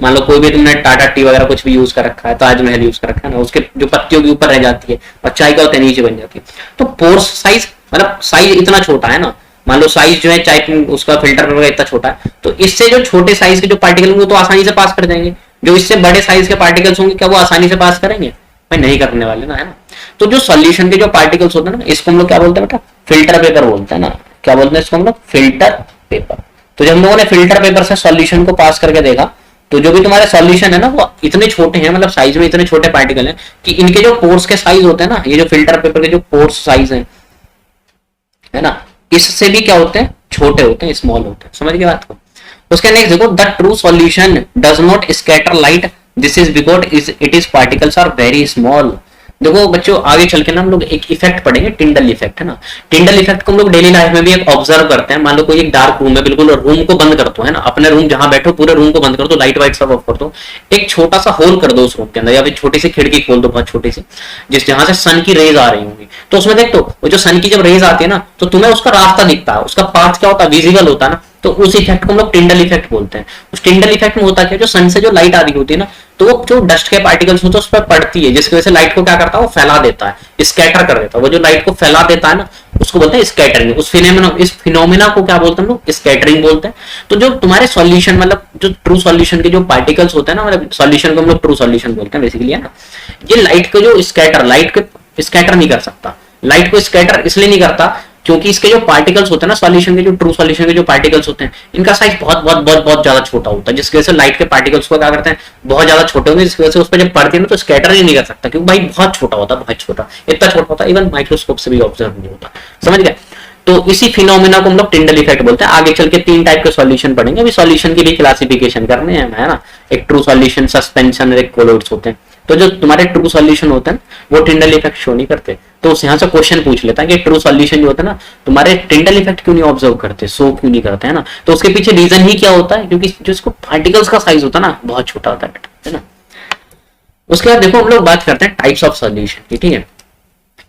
मान लो कोई भी तुमने टाटा टी वगैरह कुछ भी यूज कर रखा है, ताजमहल यूज कर रखा है ना, उसके जो पत्तियों के ऊपर रह जाती है और चाय का होता है नीचे बन जाती है। तो पोर्स साइज मतलब साइज इतना छोटा है ना। मान लो साइज जो है चाय उसका फिल्टर पेपर का इतना छोटा है, तो इससे जो छोटे साइज के जो पार्टिकल होंगे तो आसानी से पास कर जाएंगे। जो इससे बड़े साइज के पार्टिकल्स होंगे क्या वो आसानी से पास करेंगे? भाई नहीं करने वाले ना, है ना। तो जो सॉल्यूशन के जो पार्टिकल्स होते हैं ना, इसको हम लोग क्या बोलते हैं बेटा? फिल्टर पेपर बोलते हैं ना। क्या बोलते हैं इसको हम लोग? Filter paper. तो जब हम लोगों ने फिल्टर पेपर से सॉल्यूशन को पास करके देखा, तो जो भी तुम्हारे सॉल्यूशन है ना वो इतने छोटे हैं, मतलब साइज में इतने छोटे पार्टिकल हैं कि इनके जो पोर्स के साइज होते हैं ना, ये जो फिल्टर पेपर के जो पोर्स साइज है ना, इससे भी क्या होते हैं? छोटे होते हैं, स्मॉल होते हैं। समझ गए बात को। उसके नेक्स्ट देखो, the true solution does not scatter light, this is because it is particles are very small. देखो बच्चों आगे चल के ना हम लोग एक इफेक्ट पढ़ेंगे, टिंडल इफेक्ट, है ना। टिंडल इफेक्ट को हम लोग डेली लाइफ में भी एक ऑब्जर्व करते हैं। मान लो कोई एक डार्क रूम है, बिल्कुल रूम को बंद कर दो, है ना, अपने रूम जहां बैठो पूरे रूम को बंद कर दो, लाइट वाइट सब ऑफ कर दो, एक छोटा सा होल कर दो उस रूम के अंदर, या फिर छोटी सी खिड़की खोल दो बहुत छोटी सी, जिस जहां से सन की रेज आ रही होंगी। तो उसमें देख, तो वो जो सन की जब रेज आती है ना, तो तुम्हें उसका रास्ता दिखता है, उसका पाथ क्या होता है? विजिबल होता है ना। तो उस इफेक्ट को हम लोग टिंडल इफेक्ट बोलते हैं। उस टिंडल इफेक्ट में होता क्या, जो सन से जो लाइट आ रही होती है ना, तो वो जो डस्ट के पार्टिकल्स होते हैं उस पर पड़ती है, जिसकी वजह से लाइट को क्या करता है? वो फैला देता है, स्कैटर कर देता है। वो जो लाइट को फैला देता है ना, उसको बोलते हैं स्कैटरिंग। इस फिनोमेना को क्या बोलते हैं हम लोग? स्कैटरिंग बोलते हैं। तो जो तुम्हारे सॉल्यूशन मतलब जो ट्रू सॉल्यूशन के जो पार्टिकल्स होते हैं ना, मतलब सॉल्यूशन को हम लोग ट्रू सॉल्यूशन बोलते हैं बेसिकली, है ना। ये लाइट को जो स्कैटर, लाइट को स्कैटर नहीं कर सकता। लाइट को स्कैटर इसलिए नहीं करता क्योंकि इसके जो पार्टिकल्स होते हैं ना, सॉल्यूशन के जो ट्रू सॉल्यूशन के जो पार्टिकल्स होते हैं, इनका साइज बहुत बहुत बहुत बहुत ज्यादा छोटा होता है, जिसकी वजह से लाइट के पार्टिकल्स को क्या करते हैं? बहुत ज्यादा छोटे होंगे, जिसकी वजह से उस पर जब पड़ती है ना तो स्कैटर ही नहीं कर सकता, क्योंकि भाई बहुत छोटा होता है, बहुत छोटा, इतना छोटा होता है इवन माइक्रोस्कोप से भी ऑब्जर्व नहीं होता। समझ गए? तो इसी फिनोमेना को हम लोग टिंडल इफेक्ट बोलते हैं। आगे चल के 3 टाइप के सॉल्यूशन पढ़ेंगे। अभी सॉल्यूशन की भी क्लासिफिकेशन करने हैं, है ना। एक ट्रू सॉल्यूशन, सस्पेंशन और एक कोलॉइड्स होते हैं। तो जो तुम्हारे ट्रू सॉल्यूशन होते हैं वो टिंडल इफेक्ट शो नहीं करते। तो उस यहाँ से क्वेश्चन पूछ लेता है कि ट्रू सॉल्यूशन जो होता है ना तुम्हारे टिंडल इफेक्ट क्यों नहीं ऑब्जर्व करते, शो क्यों नहीं करते, है ना। तो उसके पीछे रीजन ही क्या होता है, क्योंकि जो इसको पार्टिकल्स का साइज होता है ना बहुत छोटा होता है ना। उसके बाद देखो हम लोग बात करते हैं टाइप्स ऑफ सॉल्यूशन की, ठीक है,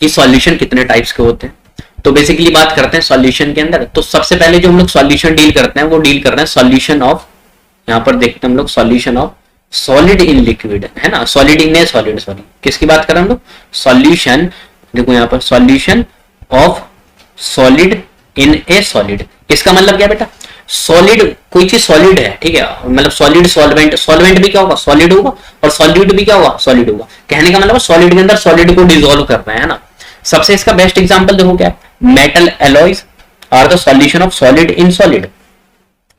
कि सॉल्यूशन कितने टाइप्स के होते हैं। तो बेसिकली बात करते हैं सॉल्यूशन के अंदर, तो सबसे पहले जो हम लोग सॉल्यूशन डील करते हैं वो डील कर रहे हैं सॉल्यूशन ऑफ, यहाँ पर देखते हैं हम लोग solution of solid in liquid, है ना, solid in a solid, sorry किसकी बात कर रहे हैं हम लोग, सॉल्यूशन, देखो यहाँ पर solution of solid in a solid, इसका मतलब क्या बेटा, सॉलिड कोई चीज सॉलिड है, ठीक है, मतलब सॉलिड सॉल्वेंट, सॉल्वेंट भी क्या होगा, सॉलिड होगा, और सॉल्यूट भी क्या होगा, सॉलिड होगा। कहने का मतलब सॉलिड के अंदर सॉलिड को डिसॉल्व कर रहे हैं, है ना। सबसे इसका बेस्ट एग्जांपल देखो क्या, metal alloys are the solution of solid in solid.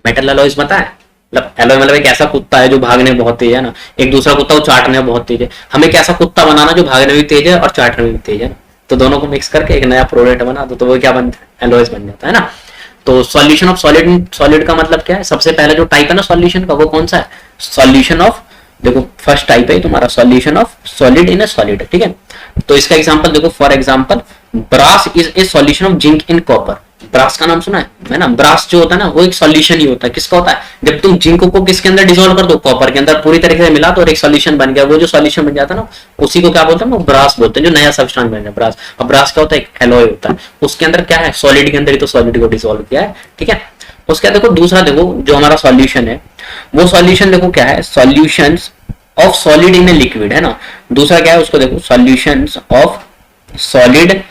Metal alloys पता है, मतलब एलॉय मतलब एक ऐसा कुत्ता है जो भागने में बहुत तेज है ना, एक दूसरा कुत्ता वो चाटने में बहुत तेज है। हमें एक ऐसा कुत्ता बनाना जो भागने में भी तेज है और चाटने में भी तेज है ना, तो दोनों को मिक्स करके एक नया प्रोडक्ट बना दो तो वो क्या बनता है, एलॉयज बन जाता है ना। तो सॉल्यूशन ऑफ सॉलिड, सॉलिड का मतलब क्या है, सबसे पहला जो टाइप है ना सॉल्यूशन का वो कौन सा है, सॉल्यूशन ऑफ, देखो फर्स्ट टाइप है तुम्हारा solution of solid in a solid, ठीक है। तो इसका एग्जांपल देखो, for example brass is a solution of zinc in copper. Brass का नाम सुना है ना, ब्रास जो होता है ना वो एक सॉल्यूशन ही होता है, किसका होता है, जब तुम जिंक को किसके अंदर डिसॉल्व कर दो, कॉपर के अंदर पूरी तरीके से मिला तो एक सॉल्यूशन बन गया। वो जो सॉल्यूशन बन जाता है ना उसी को क्या बोलते हैं, वो ब्रास बोलते हैं, जो नया सब्सटेंस बन जाता है ब्रास। और ब्रास क्या होता है, एक एलॉय होता है, उसके अंदर क्या है, सॉलिड के अंदर ही तो सॉलिड को डिसॉल्व किया है, ठीक है। उसका देखो दूसरा देखो जो हमारा सॉल्यूशन है वो सॉल्यूशन देखो क्या है, solutions of solid in a liquid, है ना। दूसरा क्या है उसको देखो, solutions of solid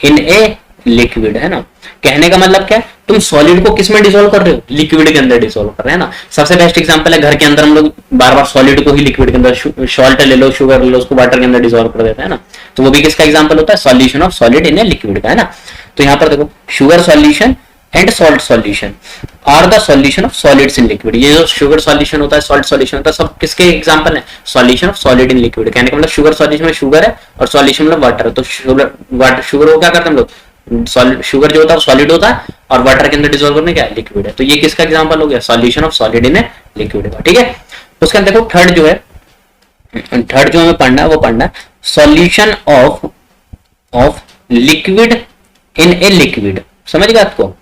in a liquid, है ना। कहने का मतलब क्या है, तुम सॉलिड को किस में डिसॉल्व कर रहे हो, लिक्विड के अंदर डिसॉल्व कर रहे हैं ना। सबसे बेस्ट एग्जांपल है घर के अंदर हम लोग बार बार सॉलिड को ही लिक्विड के अंदर, सॉल्ट ले लो, शुगर ले लो, उसको वाटर के अंदर डिसॉल्व कर देते हैं ना। तो वो भी किसका एग्जांपल होता है, solution of solid in a liquid का, है ना। तो यहाँ पर देखो sugar solution and salt solution are the solution of solids in liquid. ये जो शुगर सॉल्यूशन होता है, सॉल्ट सॉल्यूशन होता है, सब किसके एग्जांपल है, solution of solid in liquid. कहने का मतलब शुगर सॉल्यूशन में शुगर है और सॉल्यूशन मतलब वाटर है, तो शुगर को क्या करते हैं हम लोग, शुगर जो होता है सॉलिड होता है और वाटर के अंदर डिसॉल्व करने क्या है, लिक्विड है। तो ये किसका एग्जांपल हो गया, solution of solid in a liquid का, ठीक है। उसके अंदर देखो थर्ड जो है, थर्ड जो हमें पढ़ना है वो पढ़ना है solution of liquid in a liquid. समझ गए आपको,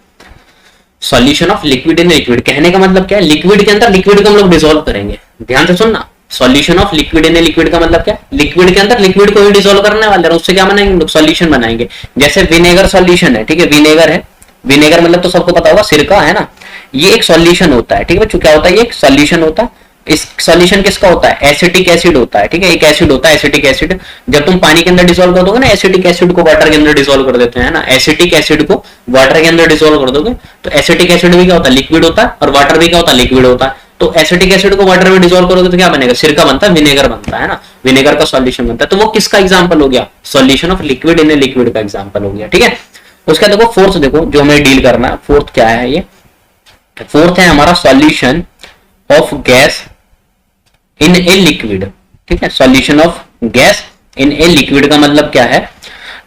solution of liquid in liquid, कहने का मतलब क्या है, लिक्विड के अंदर लिक्विड को हम लोग डिसॉल्व करेंगे, ध्यान से सुनना। Solution of liquid in liquid का मतलब क्या, लिक्विड के अंदर लिक्विड को ही डिसॉल्व करने वाले हैं, उससे क्या बनाएंगे हम लोग, सॉल्यूशन बनाएंगे। जैसे विनेगर सॉल्यूशन है, ठीक है, विनेगर है, विनेगर मतलब तो सबको पता होगा सिरका, है ना। ये एक सॉल्यूशन होता है, ठीक है बच्चों, क्या होता है, ये एक सॉल्यूशन होता है। इस सॉल्यूशन किसका होता है, एसिटिक एसिड होता है, ठीक है, एक एसिड होता है एसिटिक एसिड। जब तुम पानी के अंदर डिसॉल्व कर दोगे ना एसिटिक एसिड को, वाटर के अंदर डिसॉल्व कर देते हैं ना, एसिटिक एसिड को वाटर के अंदर डिसॉल्व कर दोगे तो एसिटिक एसिड भी क्या होता है, लिक्विड होता है, और वाटर भी क्या होता है, लिक्विड होता है। तो एसिटिक एसिड को वाटर में डिसॉल्व करोगे तो क्या बनेगा, सिरका बनता है, विनेगर बनता है ना, विनेगर का सॉल्यूशन बनता है। तो वो किसका एग्जांपल हो गया, solution of liquid in a liquid का एग्जांपल हो गया, ठीक है। उसका देखो फोर्थ देखो जो हमें डील करना है, फोर्थ क्या है, ये फोर्थ है हमारा solution of gas in a liquid, ठीक है। Solution of gas in a liquid का मतलब क्या है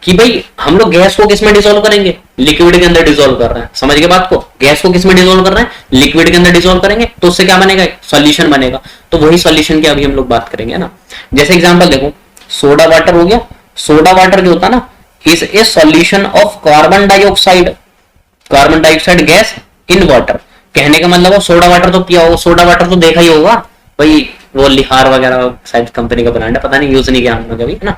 कि भाई हम लोग गैस को किस में डिसॉल्व करेंगे, लिक्विड के अंदर डिसॉल्व कर रहे हैं, समझ गए बात को, गैस को किस में डिसॉल्व कर रहे हैं, लिक्विड के अंदर डिसॉल्व करेंगे, तो उससे क्या बनेगा, सॉल्यूशन बनेगा। तो वही सॉल्यूशन की अभी हम लोग बात करेंगे ना। जैसे एग्जांपल देखो सोडा वाटर हो गया, सोडा वाटर जो होता है ना is a solution of carbon dioxide, carbon dioxide gas in water. कहने का मतलब वो सोडा वाटर तो पिया होगा, सोडा वाटर तो देखा ही होगा भाई, वो लिहार वगैरह शायद कंपनी का ब्रांड है, पता नहीं, यूज नहीं किया हमने कभी, है ना।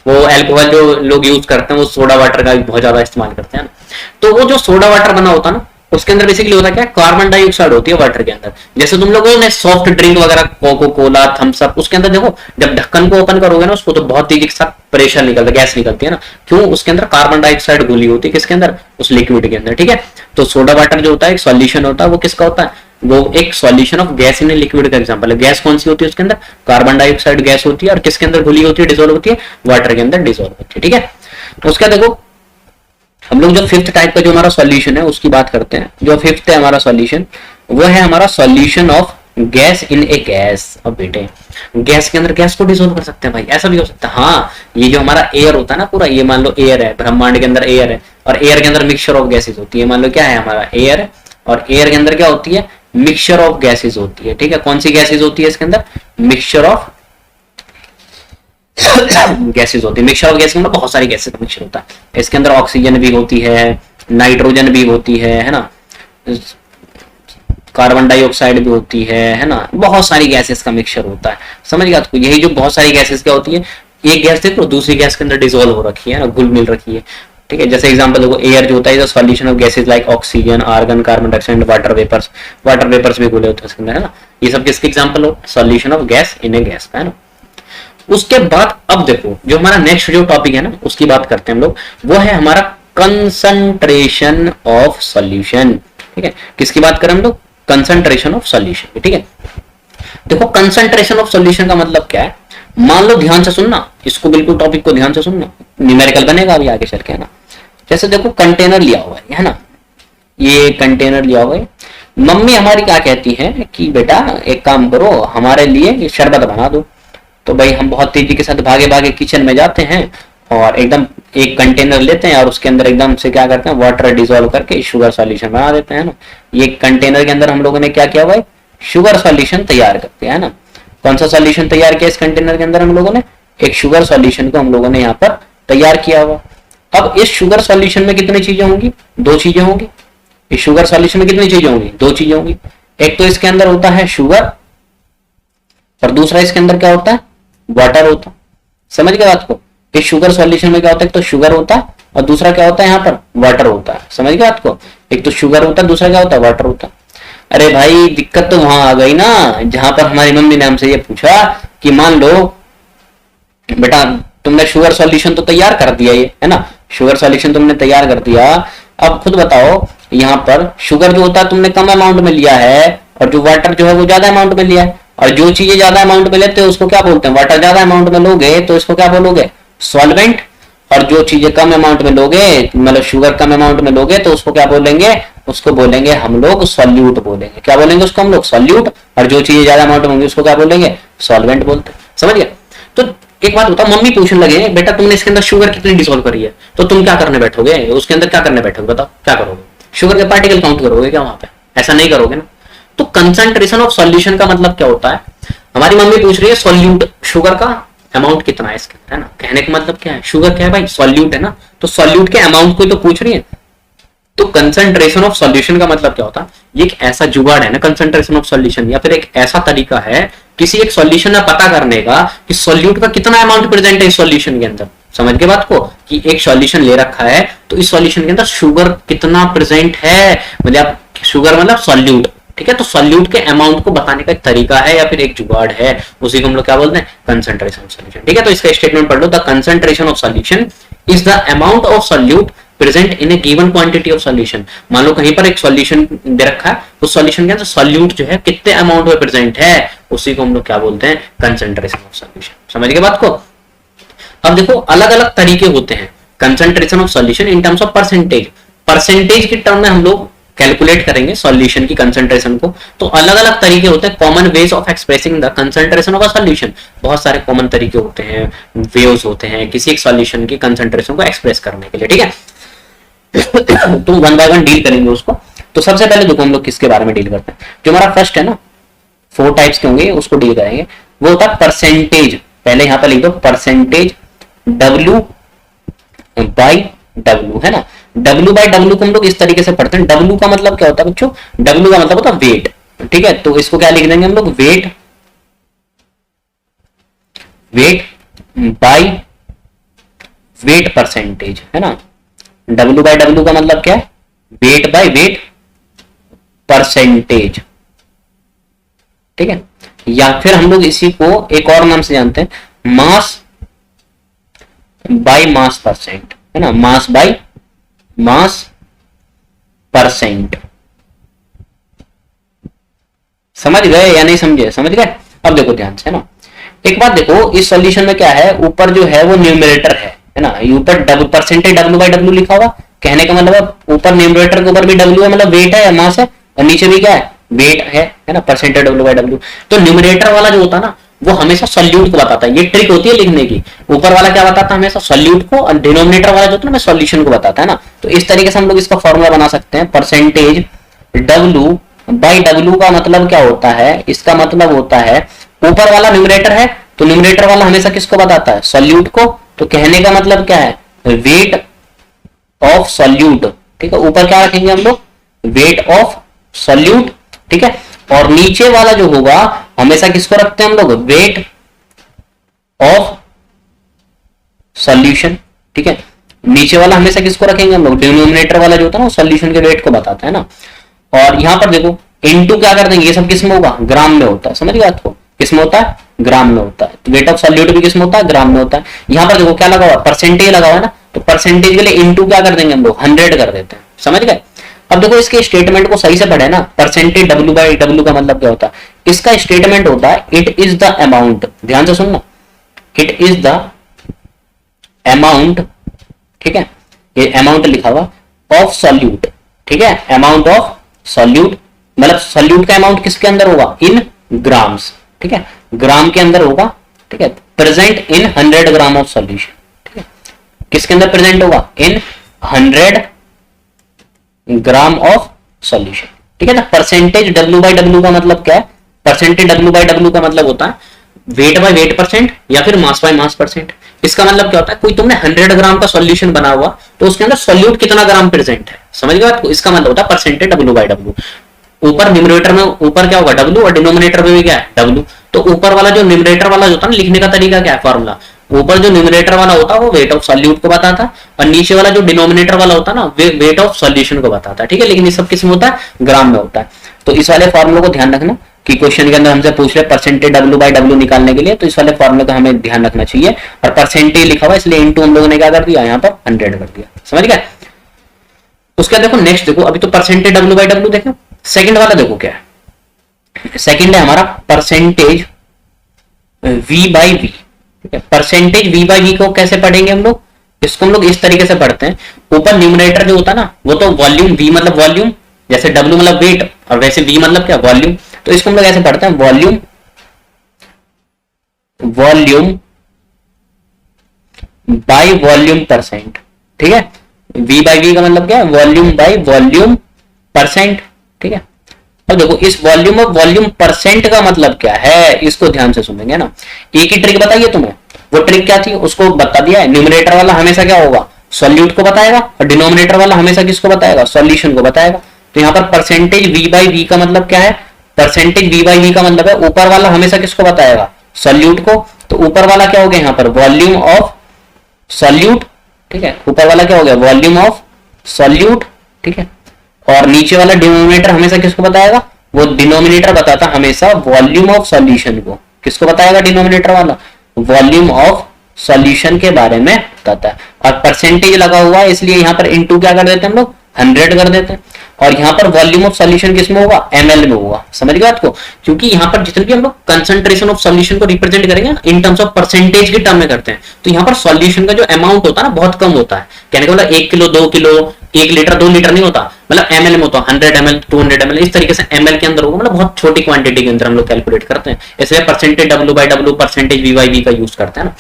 वो अल्कोहल जो लोग यूज करते हैं वो सोडा वाटर का भी बहुत ज्यादा इस्तेमाल करते हैं ना। तो वो जो सोडा वाटर बना होता है ना उसके अंदर बेसिकली होता क्या है, कार्बन डाइऑक्साइड होती है वाटर के अंदर। जैसे तुम लोगों ने सॉफ्ट ड्रिंक वगैरह कोको कोला थम्स अप, उसके अंदर देखो जब ढक्कन को ओपन करोगे ना उसको तो बहुत तेजी के साथ प्रेशर निकलता है, गैस निकलती है ना, क्यों, उसके अंदर कार्बन डाइऑक्साइड घुली होती है, किसके अंदर, उस लिक्विड के अंदर, ठीक है। तो सोडा वाटर जो होता है एक सॉल्यूशन होता है, वो किसका होता है, वो एक solution of gas in liquid का एग्जांपल है। गैस कौन सी होती है उसके अंदर, कार्बन डाइऑक्साइड गैस होती है, और किसके अंदर घुली होती है, डिसॉल्व होती है, वाटर के अंदर डिसॉल्व होती है, ठीक है। तो उसका देखो हम लोग जो फिफ्थ टाइप का जो हमारा सॉल्यूशन है उसकी बात करते हैं। जो फिफ्थ है हमारा सॉल्यूशन वो है हमारा solution of gas in A gas. अब बेटे गैस के अंदर गैस को डिसॉल्व कर सकते हैं भाई, ऐसा भी हो सकता है। हाँ, ये जो हमारा एयर होता है ना पूरा, ये मान लो एयर है, ब्रह्मांड के अंदर एयर है, और एयर के अंदर मिक्सचर ऑफ गैसेस होती है। मान लो क्या है हमारा एयर है, और एयर के अंदर क्या होती है, मिक्सचर ऑफ गैसेस होती है, ठीक है। कौन सी गैसेस होती है इसके अंदर, मिक्सचर ऑफ गैसेस होती है। मिक्सचर ऑफ गैस मतलब बहुत सारी गैसेस का मिक्सचर होता है। इसके अंदर ऑक्सीजन भी होती है, नाइट्रोजन भी होती है ना, कार्बन डाइऑक्साइड भी होती है ना, बहुत सारी गैसेस का मिक्सचर होता है। समझ गया आपको? यही जो बहुत सारी गैसेस क्या होती है, एक गैस देखो दूसरी गैस के अंदर डिसॉल्व हो रखी है ना, घुल मिल रखी है। ठीक है, जैसे एग्जांपल देखो, एयर जो होता है solution of gases like oxygen, argon, carbon dioxide, water vapours भी घुले होते हैं उसके अंदर, है ना। ये सब किसके एग्जांपल हो? Solution of gas in A gas का, है ना। उसके बाद अब देखो जो हमारा नेक्स्ट जो टॉपिक है ना, उसकी बात करते हैं हम लोग, वो है हमारा कंसंट्रेशन ऑफ सॉल्यूशन। ठीक है, किसकी बात करें हम लोग? Concentration of solution. ठीक है, देखो कंसंट्रेशन ऑफ सॉल्यूशन का मतलब क्या है। मान लो, ध्यान से सुनना इसको, बिल्कुल टॉपिक को ध्यान से सुनना, न्यूमेरिकल बनेगा अभी आगे चल के, है ना। जैसे देखो कंटेनर लिया हुआ है ना, ये कंटेनर लिया हुआ है। मम्मी हमारी क्या कहती है कि बेटा एक काम करो, हमारे लिए शरबत बना दो। तो भाई हम बहुत तेजी के साथ भागे भागे किचन में जाते हैं और एकदम एक कंटेनर लेते हैं और उसके अंदर एकदम से क्या करते हैं, वाटर डिसॉल्व करके शुगर सॉल्यूशन बना देते हैं ना। ये कंटेनर के अंदर हम लोगों ने क्या किया हुआ है? शुगर सॉल्यूशन तैयार करते हैं ना। कौन सा सॉल्यूशन तैयार किया इस कंटेनर के अंदर हम लोगों ने? एक शुगर सॉल्यूशन को हम लोगों ने यहाँ पर तैयार किया हुआ। अब इस शुगर सॉल्यूशन में कितनी चीजें होंगी? दो चीजें होंगी। इस शुगर सॉल्यूशन में कितनी चीजें होंगी? दो चीजें होंगी। एक तो इसके अंदर होता है शुगर और दूसरा इसके अंदर क्या होता है? वाटर होता है। समझ गए बात को? इस शुगर सॉल्यूशन में क्या होता है? एक तो शुगर होता है और दूसरा क्या होता है यहाँ पर? वाटर होता है। समझ गए बात को? एक तो शुगर होता है, दूसरा क्या होता है? वाटर होता है। अरे भाई दिक्कत तो वहां आ गई ना, जहां पर हमारी मम्मी ने हमसे ये पूछा कि मान लो बेटा तुमने शुगर सॉल्यूशन तो तैयार कर दिया, ये है ना, शुगर सॉल्यूशन तुमने तैयार कर दिया। अब खुद बताओ, यहाँ पर शुगर जो होता है तुमने कम अमाउंट में लिया है और जो वाटर जो है वो ज्यादा अमाउंट में लिया है। और जो चीजें ज्यादा अमाउंट में लेते हैं उसको क्या बोलते हैं? वाटर ज्यादा अमाउंट में लोगे तो इसको क्या बोलोगे? सॉल्वेंट। और जो चीजें कम अमाउंट में लोगे, मतलब शुगर कम अमाउंट में लोगे तो उसको क्या बोलेंगे? उसको बोलेंगे हम लोग सॉल्यूट बोलेंगे। क्या बोलेंगे उसको हम लोग? सॉल्यूट। और जो चीजें ज्यादा अमाउंट में होंगी उसको क्या बोलेंगे? सॉल्वेंट बोलते हैं। समझ गए? तो एक बात बताओ, मम्मी पूछने लगे बेटा तुमने इसके अंदर शुगर कितनी डिसॉल्व करी है, तो तुम क्या करने बैठोगे? उसके अंदर क्या करने बैठोगे? बताओ क्या करोगे? शुगर के पार्टिकल काउंट करोगे क्या वहां पे? ऐसा नहीं करोगे ना। तो कंसंट्रेशन ऑफ सॉल्यूशन का मतलब क्या होता है? हमारी मम्मी पूछ रही है सॉल्यूट शुगर का अमाउंट कितना है इसके अंदर, है ना। कहने का मतलब क्या है? शुगर क्या है भाई? सॉल्यूट है ना। तो सॉल्यूट के अमाउंट को तो पूछ रही है। तो कंसंट्रेशन ऑफ सॉल्यूशन का मतलब क्या होता है? ये एक ऐसा जुगाड़ है ना कंसंट्रेशन ऑफ सॉल्यूशन, या फिर एक ऐसा तरीका है किसी एक सॉल्यूशन में पता करने का कि सॉल्यूट का कितना अमाउंट प्रेजेंट है इस सॉल्यूशन के अंदर। समझ के बात को? कि एक सॉल्यूशन ले रखा है तो इस सॉल्यूशन के अंदर शुगर कितना प्रेजेंट है, मतलब शुगर मतलब सॉल्यूट। ठीक है, तो सॉल्यूट के अमाउंट को बताने का एक तरीका है या फिर एक जुगाड़ है, उसी को हम लोग क्या बोलते हैं? Concentration of solution. ठीक है, तो इसका स्टेटमेंट पढ़ लो, the concentration of solution is the amount of solute present in a given quantity of solution. मान लो कहीं पर एक सॉल्यूशन दे रखा है, उस सॉल्यूशन के अंदर सॉल्यूट जो है कितने अमाउंट में प्रेजेंट है, उसी को हम लोग क्या बोलते हैं? Concentration of solution. समझ गए बात को? अब देखो अलग अलग तरीके होते हैं concentration of solution in terms of percentage. Percentage के टर्म में हम लोग कैलकुलेट करेंगे सॉल्यूशन की कंसंट्रेशन को, तो अलग अलग तरीके होते हैं। Common ways of expressing the concentration of a solution, बहुत सारे कॉमन तरीके होते हैं, वेव्स होते हैं किसी एक सॉल्यूशन की कंसंट्रेशन को एक्सप्रेस करने के लिए। ठीक है, तो वन बाय वन डील करेंगे उसको। तो सबसे पहले देखो हम लोग किसके बारे में डील करते हैं। जो हमारा फर्स्ट है ना, 4 टाइप्स के होंगे, उसको डील करेंगे। वो होता है परसेंटेज। पहले यहां पर लिख दो परसेंटेज W बाई W, है ना। W बाई W को हम लोग इस तरीके से पढ़ते हैं। W का मतलब क्या होता है बच्चों? W का मतलब होता है वेट। ठीक है, तो इसको क्या लिख देंगे हम लोग? Weight, weight by weight percentage, है ना। W बाई W का मतलब क्या है? Weight by weight percentage. ठीक है, या फिर हम लोग इसी को एक और नाम से जानते हैं, मास बाई मास परसेंट, है ना। Mass by mass percent. समझ गए या नहीं समझे? समझ गए? अब देखो ध्यान से, है ना। एक बात देखो, इस सॉल्यूशन में क्या है? ऊपर जो है वो न्यूमरेटर है ना। ऊपर double percentage W by W लिखा हुआ। कहने का मतलब ऊपर न्यूमरेटर के ऊपर भी W है, मतलब वेट है या मास है, और नीचे भी क्या है? वेट है ना, परसेंटेज W बाई W। तो न्यूमरेटर वाला जो होता है ना, वो हमेशा सॉल्यूट को बताता है। ये ट्रिक होती है लिखने की। ऊपर वाला क्या बताता है? हमेशा सॉल्यूट को, और डिनोमिनेटर वाला जो होता है ना, सॉल्यूशन को बताता है ना। तो इस तरीके से हम लोग इसका फॉर्मूला बना सकते हैं। परसेंटेज W बाई W का मतलब क्या होता है? इसका मतलब होता है ऊपर वाला न्यूमरेटर है तो न्यूमरेटर वाला हमेशा किसको बताता है? सॉल्यूट को। तो कहने का मतलब क्या है? वेट ऑफ सॉल्यूट, ठीक है। ऊपर क्या रखेंगे हम लोग? वेट ऑफ सॉल्यूट, ठीक है। और नीचे वाला जो होगा हमेशा किसको रखते हैं हम लोग? वेट ऑफ सॉल्यूशन, ठीक है। नीचे वाला हमेशा किसको रखेंगे हम लोग? डिनोमिनेटर वाला जो होता है ना, सॉल्यूशन के वेट को बताता है ना। और यहां पर देखो इनटू क्या कर देंगे? ये सब किस में होगा? ग्राम में होता है। समझ गए आपको? किस में होता है? ग्राम में होता है। तो वेट ऑफ सॉल्यूट भी किस में होता है? ग्राम में होता है। यहां पर देखो क्या लगा हुआ? परसेंटेज लगा हुआ है ना, तो परसेंटेज के लिए इनटू क्या कर देंगे हम लोग? 100 कर देते हैं। समझ गए? अब देखो इसके स्टेटमेंट को सही से पढ़े ना। परसेंटेज डब्ल्यू बाई डब्ल्यू का मतलब क्या होता है? इसका स्टेटमेंट होता है इट इज द अमाउंट, ध्यान से सुनना, इट इज द अमाउंट, ठीक है। ये अमाउंट लिखा हुआ ऑफ सॉल्यूट, ठीक है। अमाउंट ऑफ सॉल्यूट मतलब सॉल्यूट का अमाउंट किसके अंदर होगा? इन ग्राम्स, ठीक है। ग्राम के अंदर होगा, ठीक है। Present in 100 gram of solution, ठीक है। किसके अंदर प्रेजेंट होगा? इन 100 ग्राम ऑफ सॉल्यूशन, ठीक है ना। परसेंटेज डब्ल्यू बाई डब्ल्यू का मतलब क्या है? परसेंटेज डब्ल्यू बाई डब्ल्यू का मतलब होता है वेट बाय वेट परसेंट या फिर मास बाय मास परसेंट। इसका मतलब क्या होता है? कोई तुमने 100 ग्राम का सॉल्यूशन बना हुआ तो उसके अंदर सॉल्यूट कितना ग्राम प्रेजेंट है, समझ गए आपको? इसका मतलब होता है परसेंटेज डब्ल्यू बाई डब्ल्यू। ऊपर न्यूमरेटर में ऊपर क्या होगा? डब्ल्यू, और डिनोमिनेटर में भी क्या है? डब्ल्यू। तो ऊपर वाला जो न्यूमरेटर वाला होता है ना, लिखने का तरीका क्या है? फॉर्मूला, ऊपर जो न्यूमरेटर वाला होता है वो वेट ऑफ सॉल्यूट को बताता है, और नीचे वाला जो डिनोमिनेटर वाला होता है ना, वेट ऑफ सॉल्यूशन को बताता है, ठीक है। लेकिन ये सब किस में होता है? ग्राम में होता है। तो इस वाले फॉर्मूले को ध्यान रखना कि क्वेश्चन के अंदर हमसे पूछ रहे परसेंटेज डब्ल्यू बाई डब्ल्यू निकालने के लिए, तो इस वाले फॉर्मूले का हमें ध्यान रखना चाहिए। और परसेंटेज लिखा हुआ इसलिए इनटू हम लोगों ने क्या कर दिया? यहाँ पर 100 कर दिया। समझ गए? उसके बाद देखो नेक्स्ट, देखो अभी तो परसेंटेज डब्ल्यू बाई डब्ल्यू देखो। सेकंड वाला देखो क्या है? सेकंड है हमारा परसेंटेज वी बाई वी, ठीक है। परसेंटेज वी बाई वी को कैसे पढ़ेंगे हम लोग? इसको हम लोग इस तरीके से पढ़ते हैं। ऊपर न्यूमरेटर जो होता है ना, वो तो वॉल्यूम, वी मतलब वॉल्यूम, जैसे डब्ल्यू मतलब वेट और वैसे वी मतलब क्या? वॉल्यूम। तो इसको हम लोग ऐसे पढ़ते हैं, volume, volume by volume percent, ठीक है। वी बाई वी का मतलब क्या है? वॉल्यूम बाई वॉल्यूम परसेंट, ठीक है। अब देखो इस वॉल्यूम और वॉल्यूम परसेंट का मतलब क्या है, इसको ध्यान से सुनेंगे ना। एक ही ट्रिक बताइए तुम्हें, वो ट्रिक क्या थी उसको बता दिया है। न्यूमरेटर वाला हमेशा क्या होगा? सॉल्यूट को बताएगा, और डिनोमिनेटर वाला हमेशा किसको बताएगा? सॉल्यूशन को बताएगा। तो यहाँ पर परसेंटेज वी बाई वी का मतलब क्या है? परसेंटेज वी बाई वी का मतलब है ऊपर वाला हमेशा किसको बताएगा? सॉल्यूट को। तो ऊपर वाला क्या हो गया यहाँ पर? वॉल्यूम ऑफ सॉल्यूट, ठीक है। ऊपर वाला क्या हो गया? वॉल्यूम ऑफ सॉल्यूट, ठीक है। और नीचे वाला डिनोमिनेटर हमेशा किसको बताएगा? वो डिनोमिनेटर बताता हमेशा वॉल्यूम ऑफ सॉल्यूशन को। किसको बताएगा डिनोमिनेटर वाला? वॉल्यूम ऑफ सॉल्यूशन के बारे में बताता है। और परसेंटेज लगा हुआ है इसलिए यहाँ पर इनटू क्या कर देते हैं हम लोग? 100 कर देते हैं। और यहाँ पर वॉल्यूम ऑफ सॉल्यूशन किसमें होगा? ml में होगा। समझ गए आपको? क्योंकि यहाँ पर जितने भी हम लोग कंसंट्रेशन ऑफ सॉल्यूशन को रिप्रेजेंट करेंगे इन टर्म्स ऑफ परसेंटेज के टर्म में करते हैं, तो यहाँ पर सॉल्यूशन का जो अमाउंट होता है ना बहुत कम होता है। कहने का मतलब 1 किलो 2 किलो 1 लीटर 2 लीटर नहीं होता, मतलब ml में होता है। 100 ml 200 ml इस तरीके से ml के अंदर होगा, मतलब बहुत छोटी क्वांटिटी के अंदर हम लोग कैलकुलेट करते हैं। इसलिए percentage W by W percentage V by V का यूज करते हैं ना।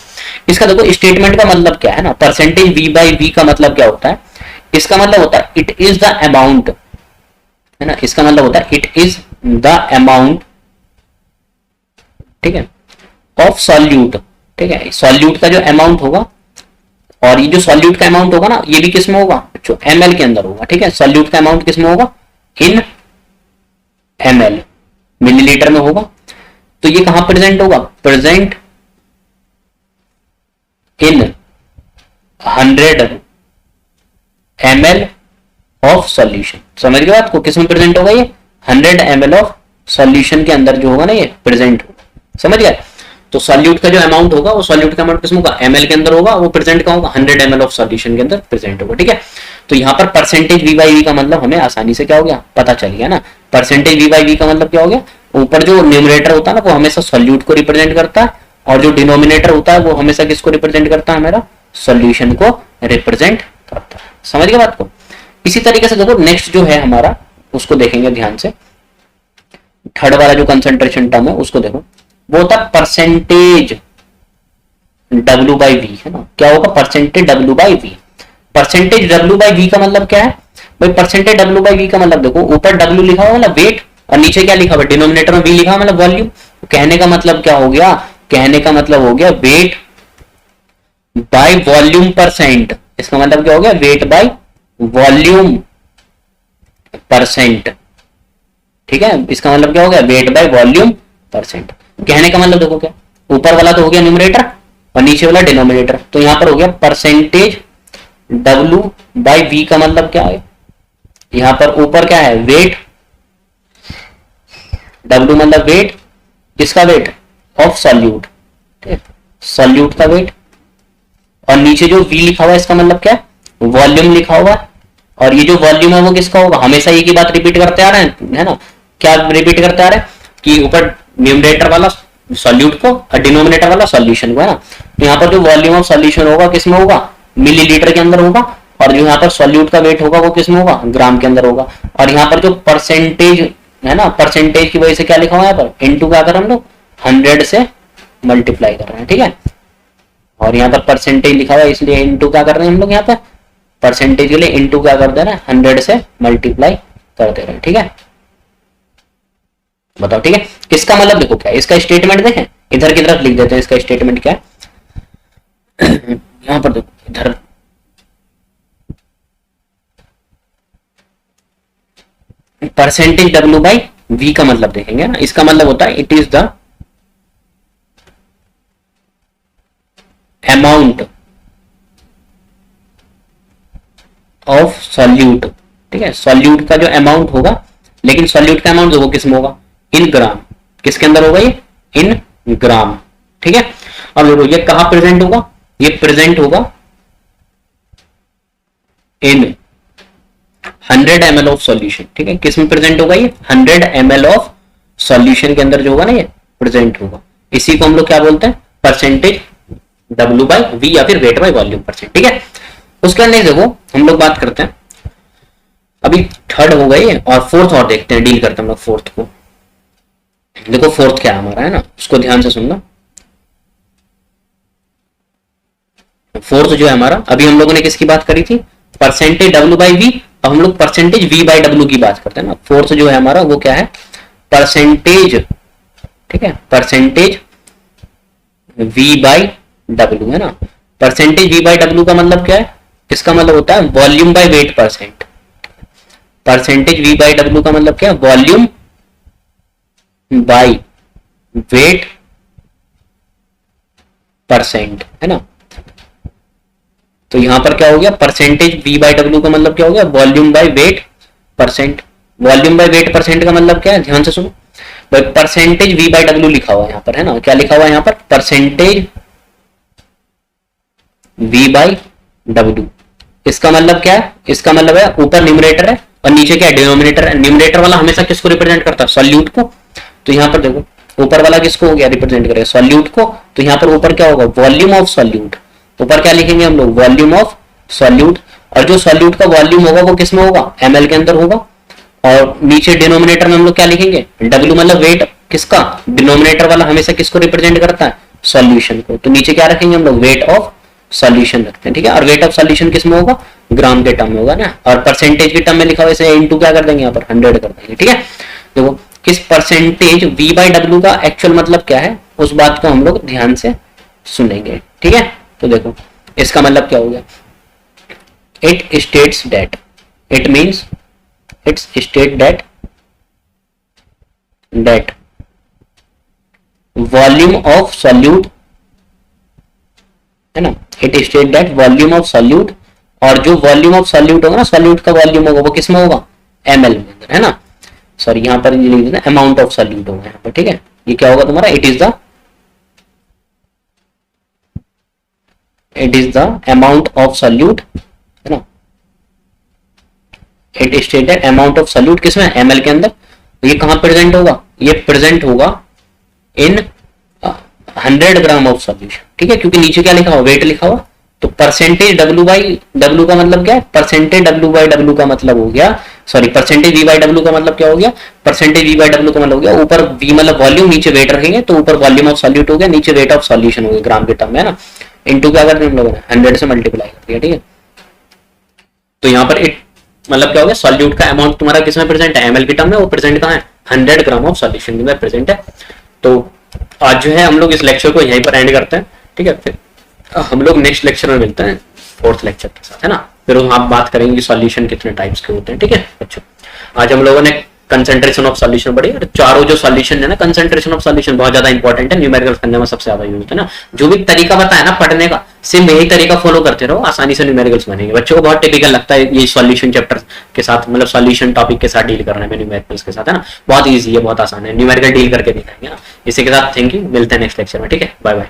इसका देखो स्टेटमेंट का मतलब क्या है ना। परसेंटेज वी बाई वी का मतलब क्या होता है? इसका मतलब होता है इट इज द अमाउंट, है ना। इसका मतलब होता है इट इज द अमाउंट, ठीक है, ऑफ सॉल्यूट, ठीक है। सॉल्यूट का जो अमाउंट होगा, और ये जो सॉल्यूट का अमाउंट होगा ना, ये भी किस में होगा? जो ml के अंदर होगा, ठीक है। सॉल्यूट का अमाउंट किस में होगा? इन ml, मिलीलीटर में होगा। तो ये कहां प्रेजेंट होगा? Present in 100 ml of solution. समझ गए बात को? किस में प्रेजेंट होगा? ये 100 ml ऑफ सॉल्यूशन के अंदर जो होगा ना, ये प्रेजेंट होगा। समझ गए? तो सॉल्यूट का जो अमाउंट होगा वो सॉल्यूट का अमाउंट किसमें होगा? ml के अंदर होगा। वो प्रेजेंट कहां होगा? 100 ml ऑफ सॉल्यूशन के अंदर प्रेजेंट होगा, ठीक है। तो यहाँ पर परसेंटेज वी बाई वी का मतलब हमें आसानी से क्या हो गया? पता चल गया ना। परसेंटेज वी बाई वी का मतलब क्या हो गया? ऊपर जो न्यूमरेटर होता है ना वो हमेशा सॉल्यूट को रिप्रेजेंट करता है, और जो डिनोमिनेटर होता है वो हमेशा किसको रिप्रेजेंट करता है? हमारा सॉल्यूशन को रिप्रेजेंट करता है। समझ गए बात को? इसी तरीके से देखो नेक्स्ट जो है हमारा, उसको देखेंगे ध्यान से। थर्ड वाला जो कंसंट्रेशन टर्म है उसको देखो, वो होता है परसेंटेज डब्ल्यू बाई वी, है ना। क्या होगा? Percentage W by V. Percentage W by V का मतलब क्या है भाई? परसेंटेज डब्ल्यू बाई वी का मतलब देखो, ऊपर डब्ल्यू लिखा हुआ मतलब वेट, और नीचे क्या लिखा हुआ? डिनोमिनेटर में वी लिखा हुआ मतलब वॉल्यूम। कहने का मतलब क्या हो गया? कहने का मतलब हो गया वेट बाय वॉल्यूम परसेंट। इसका मतलब क्या हो गया, वेट बाय वॉल्यूम परसेंट। ठीक है, इसका मतलब क्या हो गया, वेट बाय वॉल्यूम परसेंट। कहने का मतलब देखो क्या, ऊपर वाला तो हो गया न्यूमरेटर और नीचे वाला डिनोमिनेटर, तो यहां पर हो गया परसेंटेज W बाय V का मतलब क्या है, यहां पर ऊपर क्या है वेट, W मतलब वेट, किसका वेट, ऑफ सॉल्यूट, सॉल्यूट का वेट, और नीचे जो V लिखा हुआ है इसका मतलब क्या है, वॉल्यूम लिखा हुआ है। और ये जो वॉल्यूम है वो किसका होगा, हमेशा एक ही बात रिपीट करते आ रहे हैं, है ना, क्या रिपीट करते आ रहे हैं कि ऊपर न्यूमरेटर वाला सॉल्यूट को और डिनोमिनेटर वाला सॉल्यूशन को, है ना। तो यहाँ पर जो वॉल्यूम ऑफ सॉल्यूशन होगा किसमें होगा, मिलीलीटर के अंदर होगा, और जो यहाँ पर सॉल्यूट का वेट होगा वो किसमें होगा, ग्राम के अंदर होगा। और यहाँ पर जो परसेंटेज है ना, परसेंटेज की वजह से क्या लिखा हुआ है यहाँ पर, इनटू क्या कर रहे हैं हम लोग, 100 से मल्टीप्लाई कर रहे हैं, ठीक है। और यहाँ पर परसेंटेज लिखा हुआ है इसलिए इनटू क्या कर रहे हैं हम लोग, यहाँ पर परसेंटेज के लिए इनटू क्या कर दे रहे हैं, 100 से मल्टीप्लाई कर दे रहे हैं, ठीक है। बताओ, ठीक है। इसका मतलब देखो क्या है, इसका स्टेटमेंट देखें, इधर की तरफ लिख देते हैं इसका स्टेटमेंट क्या है। यहां पर देखो, इधर परसेंटेज W बाई V का मतलब देखेंगे ना, इसका मतलब होता है it is the amount of solute, ठीक है। सॉल्यूट का जो अमाउंट होगा, लेकिन सॉल्यूट का अमाउंट वो किसमें होगा, इन ग्राम, किसके अंदर होगा ये, इन ग्राम, ठीक है। अब देखो ये कहां प्रेजेंट होगा, ये प्रेजेंट होगा इन 100 ml ऑफ सॉल्यूशन, ठीक है। किसमें प्रेजेंट होगा ये, 100 ml ऑफ सॉल्यूशन के अंदर जो होगा ना ये प्रेजेंट होगा। इसी को हम लोग क्या बोलते हैं, परसेंटेज W बाई V या फिर वेट बाई वॉल्यूम परसेंट, ठीक है। उसके अंदर देखो हम लोग बात करते हैं, अभी थर्ड हो गई और फोर्थ और देखते हैं, डील करते हैं हम लोग फोर्थ को। देखो फोर्थ क्या हमारा है ना, उसको ध्यान से सुनना। फोर्थ जो है हमारा, अभी हम लोगों ने किसकी बात करी थी, परसेंटेज W बाई V, अब हम लोग परसेंटेज V बाई W की बात करते हैं ना। फोर्थ जो है हमारा वो क्या है, परसेंटेज, ठीक है, परसेंटेज V बाई W, है ना। परसेंटेज V बाई W का मतलब क्या है, इसका मतलब होता है volume by weight percent. Percentage V by W का मतलब क्या है, वॉल्यूम बाय वेट परसेंट, है ना। तो यहां पर क्या हो गया, परसेंटेज V बाई W का मतलब क्या हो गया, volume by weight percent. Volume by weight percent का मतलब क्या है, ध्यान से सुनो भाई, परसेंटेज V बाई W लिखा हुआ है यहां पर, है ना, क्या लिखा हुआ है यहां पर, परसेंटेज V बाई W। इसका मतलब क्या है, इसका मतलब है ऊपर न्यूमरेटर है और नीचे क्या है, डिनोमिनेटर है। न्यूमरेटर वाला हमेशा किसको रिप्रेजेंट करता है, सॉल्यूट को। तो यहाँ पर देखो ऊपर वाला किसको हो गया, रिप्रेजेंट करेगा सॉल्यूट को। तो यहाँ पर ऊपर क्या होगा, वॉल्यूम ऑफ सॉल्यूट। ऊपर क्या लिखेंगे हम लोग, वॉल्यूम ऑफ सॉल्यूट। और जो सॉल्यूट का वॉल्यूम होगा वो किसमें होगा, ml के अंदर होगा। और नीचे डिनोमिनेटर में हम लोग क्या लिखेंगे, W मतलब वेट किसका, डिनोमिनेटर वाला हमेशा किसको रिप्रेजेंट करता है, सॉल्यूशन को। तो नीचे क्या रखेंगे हम लोग, वेट ऑफ सॉल्यूशन रखते हैं, ठीक है। और वेट ऑफ सॉल्यूशन किसमें होगा, ग्राम के टर्म में होगा ना। और परसेंटेज के टर्म में लिखा हुआ है, इनटू क्या कर देंगे यहाँ पर, 100 कर देंगे, ठीक है। देखो इस परसेंटेज V बाई W का एक्चुअल मतलब क्या है, उस बात को हम लोग ध्यान से सुनेंगे, ठीक है। तो देखो इसका मतलब क्या हो गया, it states that, it means it's state that volume of solute, है ना, it state that volume of solute. और जो वॉल्यूम ऑफ सॉल्यूट होगा ना, सॉल्यूट का वॉल्यूम होगा वो किसमें होगा, ml में अंदर, है ना। सॉरी यहां पर अमाउंट ऑफ सॉल्यूट होगा यहाँ पर, ठीक है। ये क्या होगा तुम्हारा, it is the amount of solute, है ना। It stated amount of solute किसमें, ml के अंदर। तो ये कहां प्रेजेंट होगा, ये प्रेजेंट होगा इन 100 ग्राम ऑफ सॉल्यूशन, ठीक है। क्योंकि नीचे क्या लिखा हुआ, वेट लिखा हुआ। तो परसेंटेज W बाई W का मतलब क्या है, परसेंटेज W बाई W का मतलब हो गया, sorry percentage V by W का मतलब क्या हो गया, परसेंटेज V बाई W का मतलब हो गया, ऊपर V मतलब वॉल्यूम, नीचे वेट रखेंगे तो ऊपर वॉल्यूम ऑफ सॉल्यूट हो गया, नीचे वेट ऑफ सॉल्यूशन हो गया ग्राम के टर्म में, है ना। इनटू क्या करते हैं हम लोगों ने, 100 से मल्टीप्लाई कर दिया, ठीक है। तो यहाँ पर इट मतलब क्या हो गया, सॉल्यूट का अमाउंट तुम्हारा किसमें प्रेजेंट है, ml के टर्म में, वो प्रेजेंट कहाँ है, 100 ग्राम ऑफ सॉल्यूशन में प्रेजेंट है। तो आज जो है हम लोग इस लेक्चर को यहीं पर एंड करते हैं, ठीक है। फिर हम लोग नेक्स्ट लेक्चर में मिलते हैं, फोर्थ लेक्चर के साथ, है ना। फिर हम बात करेंगे सॉल्यूशन कितने टाइप्स के होते हैं, ठीक है बच्चों। आज हम लोगों ने कंसेंट्रेशन ऑफ सॉल्यूशन पढ़ी, और चारों जो सॉल्यूशन है ना, कंसेंट्रेशन ऑफ सॉल्यूशन बहुत ज्यादा इंपॉर्टेंट है, न्यूमेरिकल करने में सबसे ज्यादा यूज होता है ना। जो भी तरीका बताया ना पढ़ने का, सेम यही तरीका फॉलो करते रहो, आसानी से न्यूमेरिकल्स बनेंगे। बच्चों को बहुत टिपिकल लगता है ये सॉल्यूशन चैप्टर के साथ, मतलब सॉल्यूशन टॉपिक के साथ डील करने में न्यूमेरिकल्स के साथ, है ना। बहुत ईजी है, बहुत आसान है, न्यूमेरिकल डील करके दिखाएंगे ना। इसी के साथ थैंक यू, मिलते हैं नेक्स्ट लेक्चर में, ठीक है, बाय बाय।